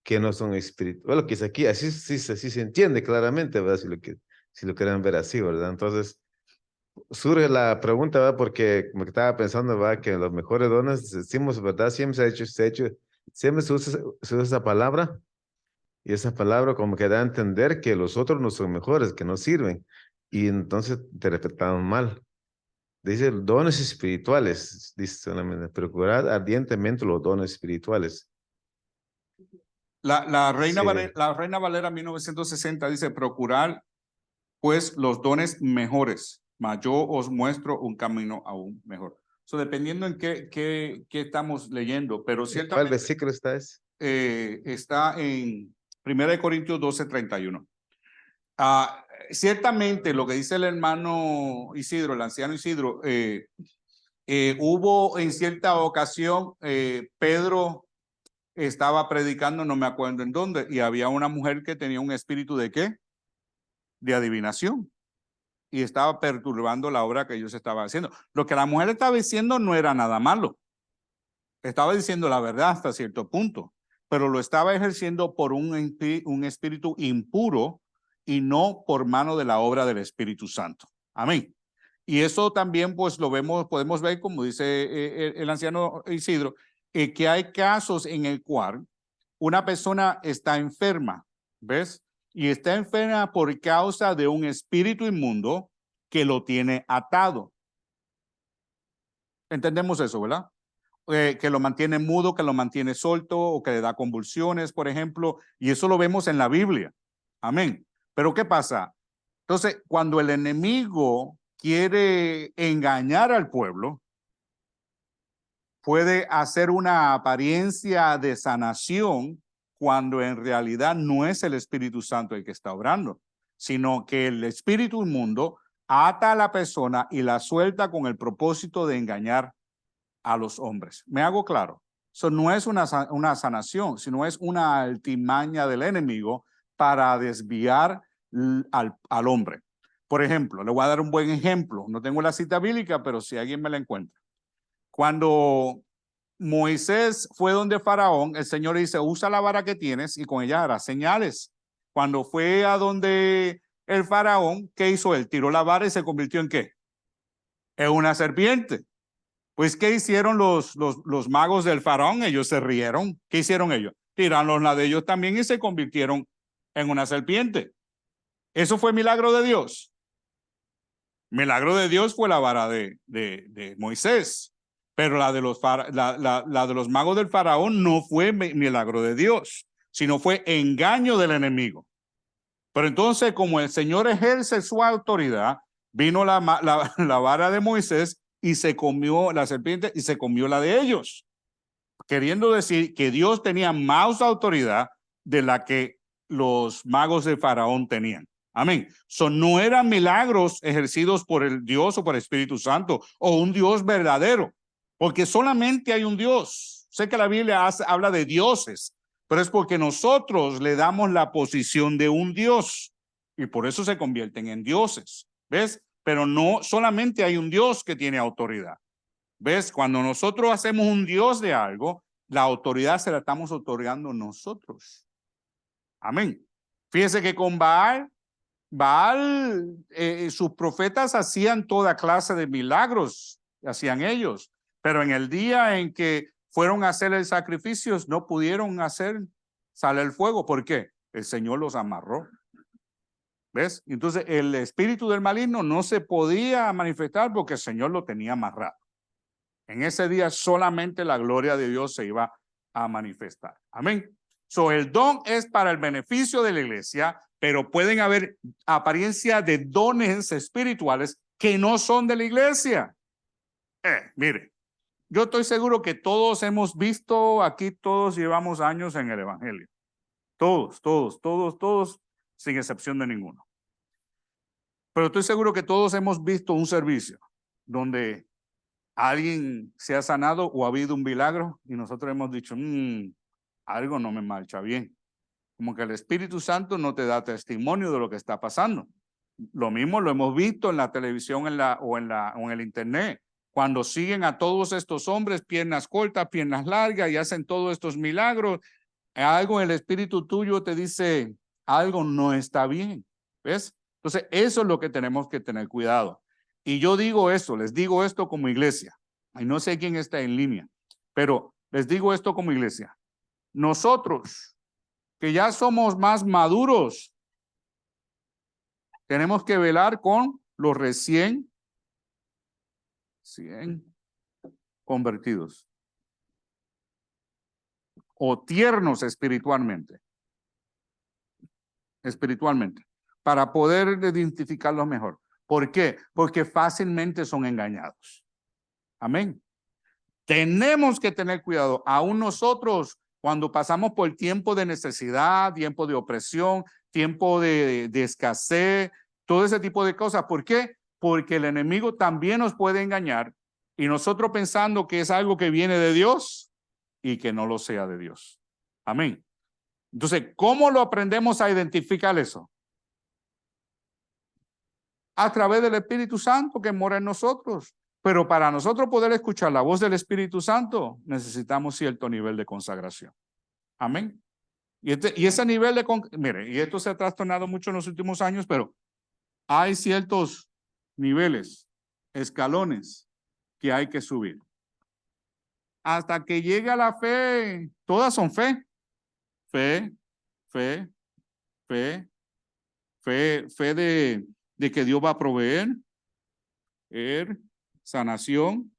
que no son espirituales. Bueno, que es aquí, así se entiende claramente, ¿verdad? Si lo quieren ver así, ¿verdad? Entonces, surge la pregunta, ¿verdad? Porque como que estaba pensando, ¿verdad? Que los mejores dones, decimos, ¿verdad? Siempre siempre se usa esa palabra, y esa palabra como que da a entender que los otros no son mejores, que no sirven, y entonces te respetamos mal. Dice dones espirituales, dice solamente, procurad ardientemente los dones espirituales. La Reina Sí. la Reina Valera 1960 dice, procurar pues los dones mejores, mas yo os muestro un camino aún mejor. Dependiendo en qué estamos leyendo, pero ¿Cuál ciertamente versículo está ese? está en 1 Corintios 12:31. Ciertamente lo que dice el hermano Isidro, el anciano Isidro, hubo en cierta ocasión, Pedro estaba predicando, no me acuerdo en dónde, y había una mujer que tenía un espíritu de ¿qué? De adivinación. Y estaba perturbando la obra que ellos estaban haciendo. Lo que la mujer estaba diciendo no era nada malo. Estaba diciendo la verdad hasta cierto punto, pero lo estaba ejerciendo por un espíritu impuro y no por mano de la obra del Espíritu Santo. Amén. Y eso también pues lo podemos ver, como dice el anciano Isidro, que hay casos en el cual una persona está enferma, ¿ves? Y está enferma por causa de un espíritu inmundo que lo tiene atado. Entendemos eso, ¿verdad? Que lo mantiene mudo, que lo mantiene suelto o que le da convulsiones, por ejemplo, y eso lo vemos en la Biblia. Amén. Pero ¿qué pasa? Entonces, cuando el enemigo quiere engañar al pueblo, puede hacer una apariencia de sanación cuando en realidad no es el Espíritu Santo el que está obrando, sino que el espíritu inmundo ata a la persona y la suelta con el propósito de engañar a los hombres. ¿Me hago claro? Eso no es una sanación, sino es una altimaña del enemigo para desviar al hombre. Por ejemplo, le voy a dar un buen ejemplo. No tengo la cita bíblica, pero si alguien me la encuentra. Cuando Moisés fue donde Faraón, el Señor dice, usa la vara que tienes y con ella harás señales. Cuando fue a donde el Faraón, ¿qué hizo él? Tiró la vara y se convirtió ¿en qué? En una serpiente. Pues, ¿qué hicieron los magos del Faraón? Ellos se rieron. ¿Qué hicieron ellos? Tiraron la de ellos también y se convirtieron en una serpiente. ¿Eso fue milagro de Dios? Milagro de Dios fue la vara de Moisés, pero la de los magos del Faraón no fue milagro de Dios, sino fue engaño del enemigo. Pero entonces, como el Señor ejerce su autoridad, vino la vara de Moisés y se comió la serpiente y se comió la de ellos, queriendo decir que Dios tenía más autoridad de la que los magos de Faraón tenían. Amén. No eran milagros ejercidos por el Dios o por el Espíritu Santo o un Dios verdadero, porque solamente hay un Dios. Sé que la Biblia habla de dioses, pero es porque nosotros le damos la posición de un Dios y por eso se convierten en dioses. ¿Ves? Pero no solamente hay un Dios que tiene autoridad. ¿Ves? Cuando nosotros hacemos un Dios de algo, la autoridad se la estamos otorgando nosotros. Amén. Fíjese que con Baal, sus profetas hacían toda clase de milagros, hacían ellos, pero en el día en que fueron a hacer el sacrificio, no pudieron hacer salir el fuego. ¿Por qué? El Señor los amarró. ¿Ves? Entonces el espíritu del maligno no se podía manifestar porque el Señor lo tenía amarrado. En ese día solamente la gloria de Dios se iba a manifestar. Amén. So, el don es para el beneficio de la iglesia, pero pueden haber apariencia de dones espirituales que no son de la iglesia. Mire, yo estoy seguro que todos hemos visto, aquí todos llevamos años en el evangelio. Todos, sin excepción de ninguno. Pero estoy seguro que todos hemos visto un servicio donde alguien se ha sanado o ha habido un milagro y nosotros hemos dicho, algo no me marcha bien. Como que el Espíritu Santo no te da testimonio de lo que está pasando. Lo mismo lo hemos visto en la televisión o en el internet. Cuando siguen a todos estos hombres, piernas cortas, piernas largas y hacen todos estos milagros, algo en el espíritu tuyo te dice, algo no está bien. ¿Ves? Entonces, eso es lo que tenemos que tener cuidado. Y yo digo esto, les digo esto como iglesia. Y no sé quién está en línea, pero les digo esto como iglesia. Nosotros, que ya somos más maduros, tenemos que velar con los recién convertidos o tiernos espiritualmente, para poder identificarlos mejor. ¿Por qué? Porque fácilmente son engañados. Amén. Tenemos que tener cuidado, aún nosotros, cuando pasamos por tiempo de necesidad, tiempo de opresión, tiempo de escasez, todo ese tipo de cosas. ¿Por qué? Porque el enemigo también nos puede engañar y nosotros pensando que es algo que viene de Dios y que no lo sea de Dios. Amén. Entonces, ¿cómo lo aprendemos a identificar eso? A través del Espíritu Santo que mora en nosotros. Pero para nosotros poder escuchar la voz del Espíritu Santo, necesitamos cierto nivel de consagración. Amén. Y ese nivel de... Mire, y esto se ha trastornado mucho en los últimos años, pero hay ciertos niveles, escalones que hay que subir. Hasta que llegue a la fe, todas son fe. Fe de que Dios va a proveer, sanación,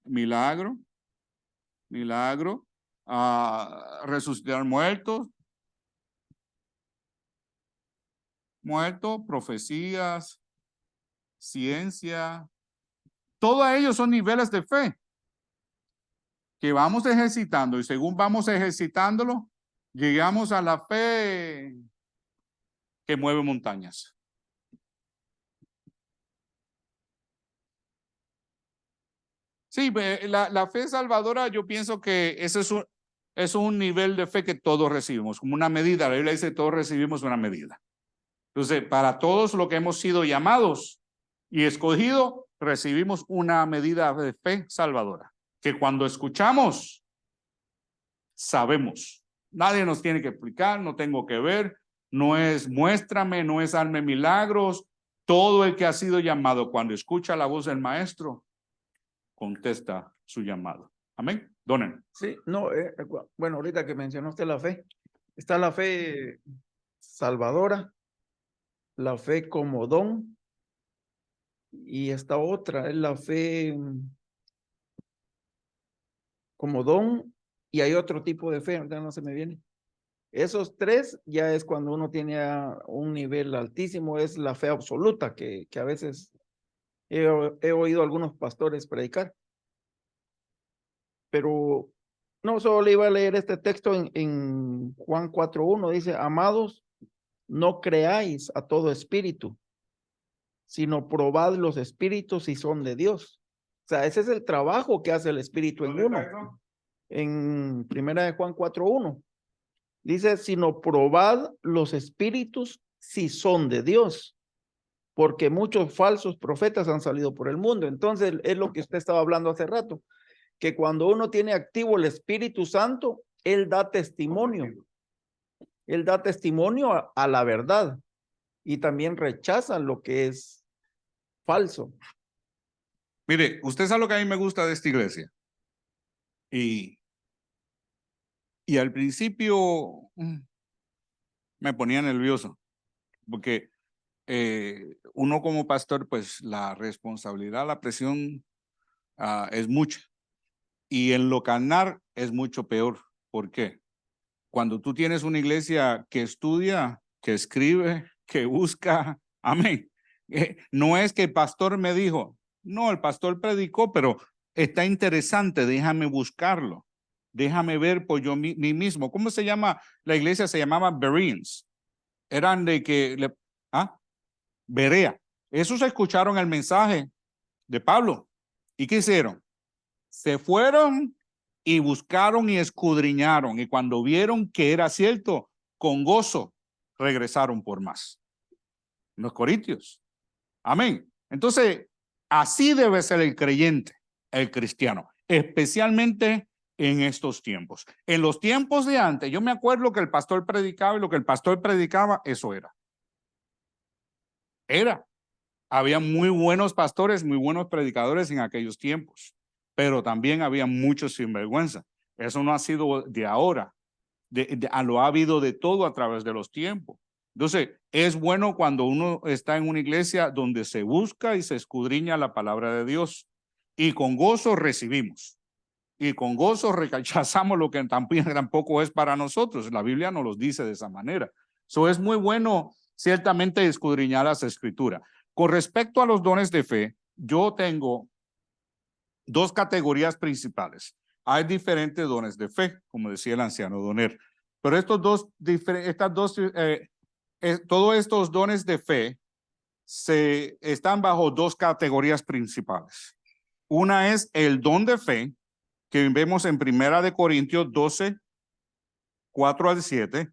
milagro, resucitar muertos, profecías, ciencia, todos ellos son niveles de fe que vamos ejercitando y según vamos ejercitándolo, llegamos a la fe que mueve montañas. Sí, la fe salvadora, yo pienso que ese es un nivel de fe que todos recibimos, como una medida. La Biblia dice que todos recibimos una medida. Entonces, para todos los que hemos sido llamados y escogidos, recibimos una medida de fe salvadora. Que cuando escuchamos, sabemos. Nadie nos tiene que explicar, no tengo que ver, no es muéstrame, no es hazme milagros. Todo el que ha sido llamado, cuando escucha la voz del maestro, contesta su llamado. Amén. Donen. Sí, no, bueno, ahorita que mencionaste la fe, está la fe salvadora, la fe como don, y esta otra es la fe como don, y hay otro tipo de fe, ahorita no se me viene. Esos tres ya es cuando uno tiene un nivel altísimo, es la fe absoluta, que a veces he oído a algunos pastores predicar. Pero no, solo le iba a leer este texto en Juan 4:1, dice, amados, no creáis a todo espíritu, sino probad los espíritus si son de Dios. O sea, ese es el trabajo que hace el espíritu en uno. En primera de Juan 4:1 dice, sino probad los espíritus si son de Dios, porque muchos falsos profetas han salido por el mundo. Entonces, es lo que usted estaba hablando hace rato, que cuando uno tiene activo el Espíritu Santo, Él da testimonio. Él da testimonio a la verdad y también rechaza lo que es falso. Mire, usted sabe lo que a mí me gusta de esta iglesia. Y al principio me ponía nervioso, porque uno como pastor, pues la responsabilidad, la presión es mucha. Y en lo carnal es mucho peor. ¿Por qué? Cuando tú tienes una iglesia que estudia, que escribe, que busca, amén. No es que el pastor me dijo, no, el pastor predicó, pero está interesante, déjame buscarlo. Déjame ver por yo mí mismo. ¿Cómo se llama? La iglesia se llamaba Bereans. Eran de que, Berea. Esos escucharon el mensaje de Pablo. ¿Y qué hicieron? Se fueron y buscaron y escudriñaron. Y cuando vieron que era cierto, con gozo regresaron por más. Los corintios. Amén. Entonces, así debe ser el creyente, el cristiano, especialmente en estos tiempos. En los tiempos de antes, yo me acuerdo que el pastor predicaba y lo que el pastor predicaba, eso era. Era. Había muy buenos pastores, muy buenos predicadores en aquellos tiempos, pero también había muchos sinvergüenza. Eso no ha sido de ahora, lo ha habido de todo a través de los tiempos. Entonces, es bueno cuando uno está en una iglesia donde se busca y se escudriña la palabra de Dios y con gozo recibimos y con gozo rechazamos lo que tampoco es para nosotros. La Biblia nos lo dice de esa manera. Eso es muy bueno ciertamente escudriñar las escrituras. Con respecto a los dones de fe, yo tengo dos categorías principales. Hay diferentes dones de fe, como decía el anciano Donner, pero todos estos dones de fe están bajo dos categorías principales. Una es el don de fe, que vemos en Primera de Corintios 12, 4 al 7,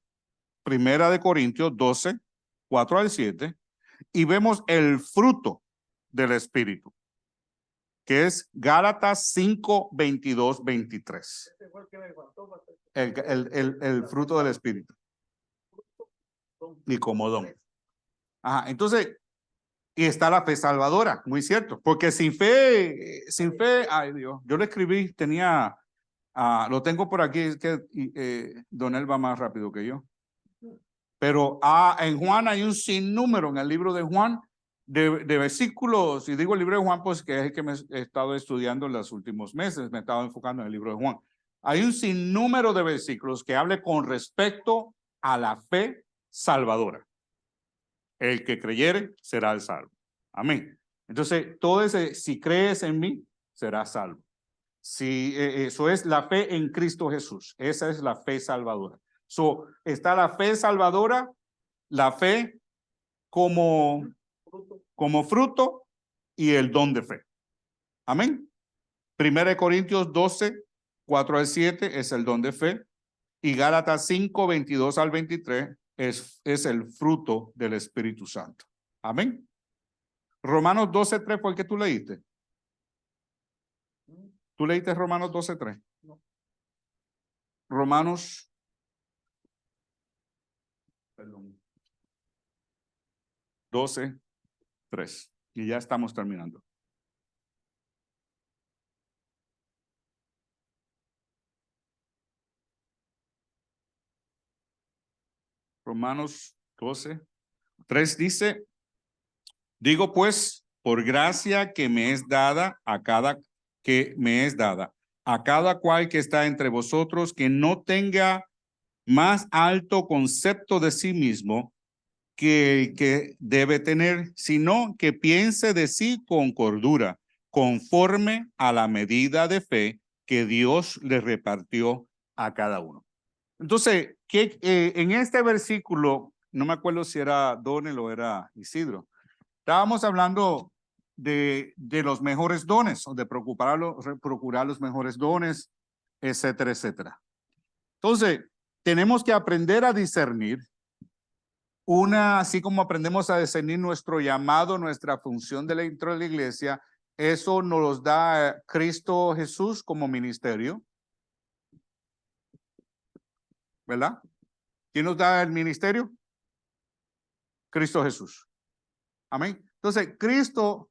Primera de Corintios 12, 4 al 7, y vemos el fruto del Espíritu, que es Gálatas 5, 22, 23. El fruto del Espíritu. Y como don. Ajá, entonces, y está la fe salvadora, muy cierto, porque sin fe, ay Dios, yo lo escribí, lo tengo por aquí, es que Donel va más rápido que yo. Pero en Juan hay un sinnúmero, en el libro de Juan, de versículos, y digo el libro de Juan, pues que es el que me he estado estudiando en los últimos meses, me he estado enfocando en el libro de Juan. Hay un sinnúmero de versículos que hable con respecto a la fe salvadora. El que creyere será el salvo. Amén. Entonces, todo ese, si crees en mí, serás salvo. Si eso es la fe en Cristo Jesús, esa es la fe salvadora. Está la fe salvadora, la fe como fruto y el don de fe. Amén. 1 Corintios 12, 4 al 7 es el don de fe y Gálatas 5, 22 al 23 es el fruto del Espíritu Santo. Amén. Romanos 12, 3 fue el que tú leíste. ¿Tú leíste Romanos 12, 3? No. Romanos 12, 3. Y ya estamos terminando. Romanos 12, 3 dice, digo pues, por gracia que me es dada a cada cual que está entre vosotros, que no tenga más alto concepto de sí mismo que debe tener, sino que piense de sí con cordura, conforme a la medida de fe que Dios le repartió a cada uno. Entonces, en este versículo, no me acuerdo si era Donel o era Isidro, estábamos hablando de los mejores dones, o de procurar los mejores dones, etcétera, etcétera. Entonces, tenemos que aprender a discernir así como aprendemos a discernir nuestro llamado, nuestra función dentro de la iglesia, eso nos da Cristo Jesús como ministerio. ¿Verdad? ¿Quién nos da el ministerio? Cristo Jesús. Amén. Entonces, Cristo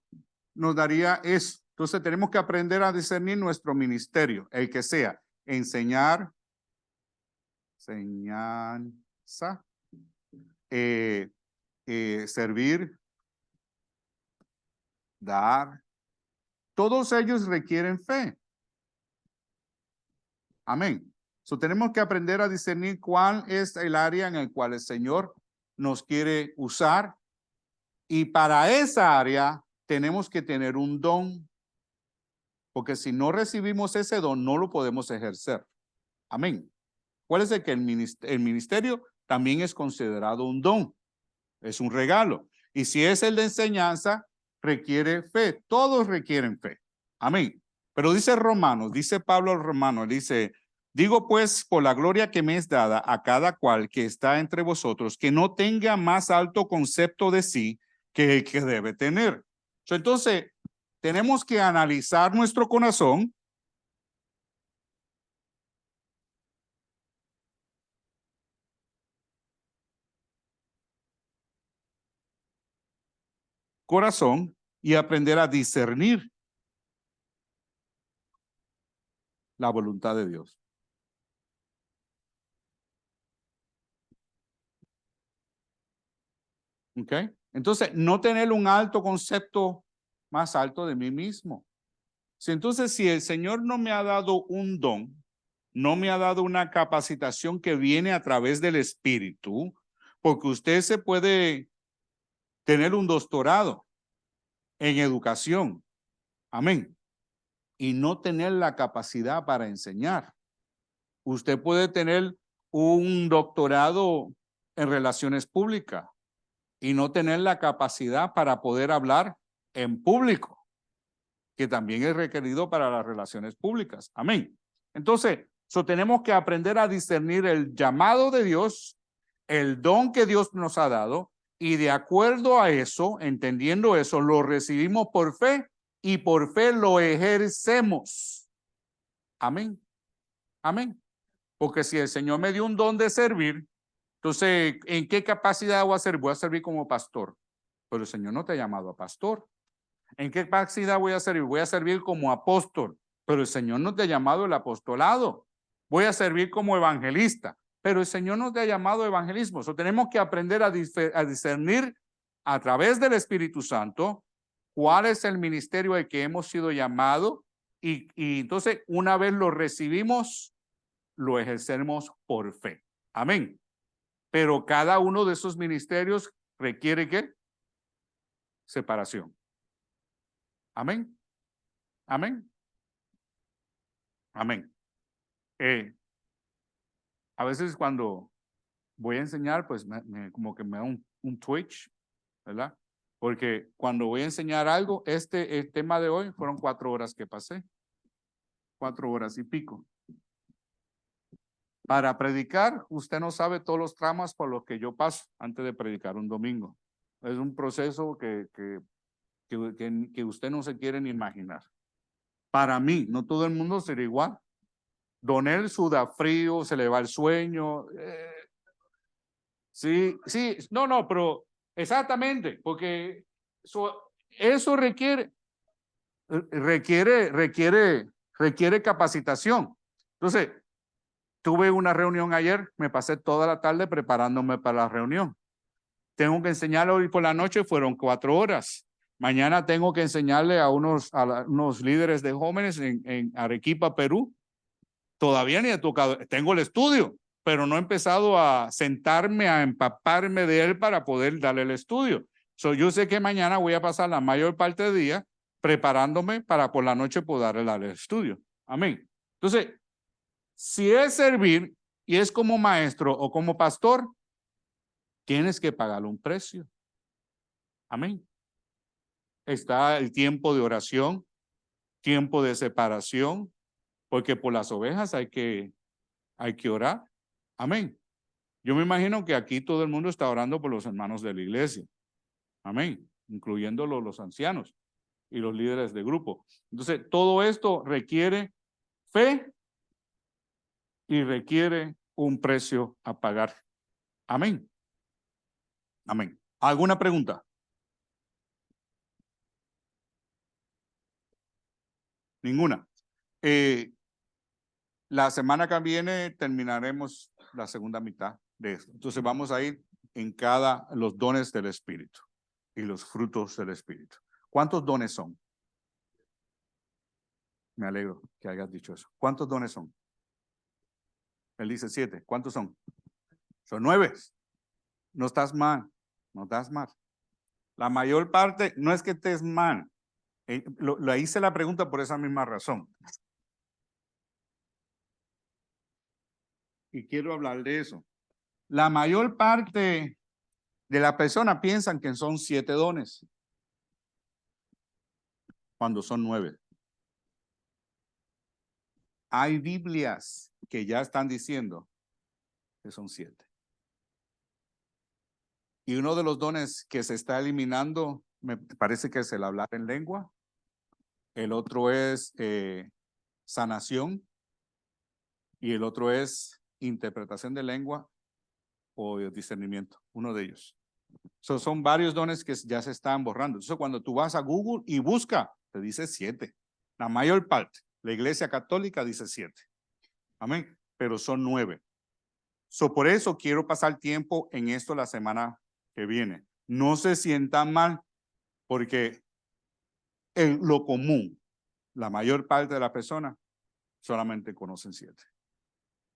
nos daría eso. Entonces, tenemos que aprender a discernir nuestro ministerio, el que sea enseñar, enseñanza, servir, dar. Todos ellos requieren fe. Amén. So, tenemos que aprender a discernir cuál es el área en el cual el Señor nos quiere usar. Y para esa área tenemos que tener un don. Porque si no recibimos ese don, no lo podemos ejercer. Amén. Acuérdense que el ministerio también es considerado un don. Es un regalo. Y si es el de enseñanza, requiere fe. Todos requieren fe. Amén. Pero dice Romanos, dice Pablo al Romano, dice, digo pues por la gloria que me es dada a cada cual que está entre vosotros, que no tenga más alto concepto de sí que el que debe tener. Entonces, tenemos que analizar nuestro corazón. Y aprender a discernir la voluntad de Dios. ¿Ok? Entonces, no tener un alto concepto más alto de mí mismo. Entonces, si el Señor no me ha dado un don, no me ha dado una capacitación que viene a través del Espíritu, porque usted se puede tener un doctorado en educación, amén, y no tener la capacidad para enseñar. Usted puede tener un doctorado en relaciones públicas y no tener la capacidad para poder hablar en público, que también es requerido para las relaciones públicas. Amén. Entonces, tenemos que aprender a discernir el llamado de Dios, el don que Dios nos ha dado, y de acuerdo a eso, entendiendo eso, lo recibimos por fe y por fe lo ejercemos. Amén. Amén. Porque si el Señor me dio un don de servir, entonces, ¿en qué capacidad voy a servir? Voy a servir como pastor. Pero el Señor no te ha llamado a pastor. ¿En qué capacidad voy a servir? Voy a servir como apóstol. Pero el Señor no te ha llamado el apostolado. Voy a servir como evangelista. Pero el Señor no te ha llamado evangelismo. Tenemos que aprender a discernir a través del Espíritu Santo cuál es el ministerio al que hemos sido llamados. Y entonces, una vez lo recibimos, lo ejercemos por fe. Amén. Pero cada uno de esos ministerios requiere ¿qué? Separación. Amén. Amén. Amén. A veces cuando voy a enseñar, pues como que me da un twitch, ¿verdad? Porque cuando voy a enseñar algo, el tema de hoy fueron 4 horas que pasé. 4 horas y pico. Para predicar, usted no sabe todos los tramas por los que yo paso antes de predicar un domingo. Es un proceso que usted no se quiere ni imaginar. Para mí, no todo el mundo será igual. Donel suda frío, se le va el sueño. Sí, no, pero exactamente, porque eso requiere capacitación. Entonces, tuve una reunión ayer, me pasé toda la tarde preparándome para la reunión. Tengo que enseñarle hoy por la noche, fueron 4 horas. Mañana tengo que enseñarle a unos líderes de jóvenes en Arequipa, Perú. Todavía ni he tocado, tengo el estudio, pero no he empezado a sentarme, a empaparme de él para poder darle el estudio. Yo sé que mañana voy a pasar la mayor parte del día preparándome para por la noche poder darle el estudio. Amén. Entonces, si es servir y es como maestro o como pastor, tienes que pagarle un precio. Amén. Está el tiempo de oración, tiempo de separación, porque por las ovejas hay que orar. Amén. Yo me imagino que aquí todo el mundo está orando por los hermanos de la iglesia. Amén. Incluyendo los ancianos y los líderes de grupo. Entonces, todo esto requiere fe y requiere un precio a pagar. Amén. Amén. ¿Alguna pregunta? Ninguna. La semana que viene terminaremos la segunda mitad de esto. Entonces vamos a ir en cada, los dones del Espíritu y los frutos del Espíritu. ¿Cuántos dones son? Me alegro que hayas dicho eso. ¿Cuántos dones son? Él dice 7. ¿Cuántos son? Son 9. No estás mal, no estás mal. La mayor parte, no es que estés mal. Lo hice la pregunta por esa misma razón. Y quiero hablar de eso. La mayor parte de las personas piensan que son 7 dones, cuando son 9. Hay Biblias que ya están diciendo que son 7. Y uno de los dones que se está eliminando, me parece que es el hablar en lengua. El otro es sanación. Y el otro es interpretación de lengua o discernimiento. Uno de ellos. Son varios dones que ya se están borrando. Entonces, cuando tú vas a Google y busca, te dice 7. La mayor parte. La Iglesia Católica dice 7. Amén. Pero son 9. Por eso quiero pasar tiempo en esto la semana que viene. No se sientan mal, porque lo común, la mayor parte de las personas solamente conocen 7.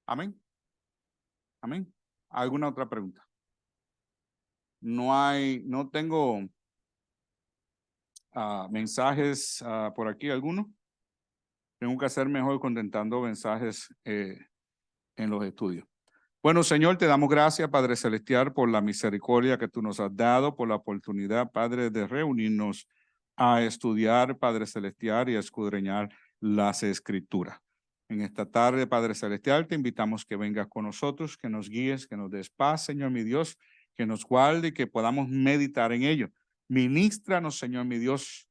Amén. Amén. ¿Alguna otra pregunta? No tengo mensajes por aquí, ¿alguno? Tengo que hacer mejor contentando mensajes en los estudios. Bueno, Señor, te damos gracias, Padre Celestial, por la misericordia que tú nos has dado, por la oportunidad, Padre, de reunirnos a estudiar, Padre Celestial, y a escudriñar las Escrituras. En esta tarde, Padre Celestial, te invitamos que vengas con nosotros, que nos guíes, que nos des paz, Señor mi Dios, que nos guarde y que podamos meditar en ello. Ministranos, Señor mi Dios,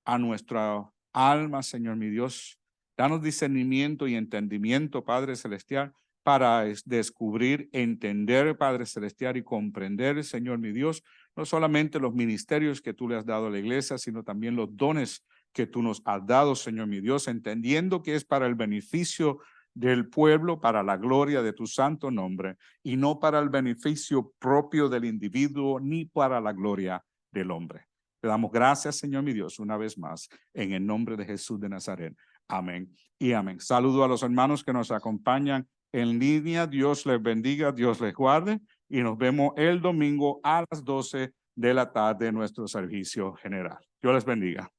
a nuestra alma, Señor mi Dios. Danos discernimiento y entendimiento, Padre Celestial, para descubrir, entender, Padre Celestial, y comprender, Señor mi Dios, no solamente los ministerios que tú le has dado a la iglesia, sino también los dones que tú nos has dado, Señor mi Dios, entendiendo que es para el beneficio del pueblo, para la gloria de tu santo nombre, y no para el beneficio propio del individuo, ni para la gloria del hombre. Te damos gracias, Señor mi Dios, una vez más, en el nombre de Jesús de Nazaret. Amén y amén. Saludo a los hermanos que nos acompañan en línea. Dios les bendiga, Dios les guarde, y nos vemos el domingo a las 12 de la tarde en nuestro servicio general. Dios les bendiga.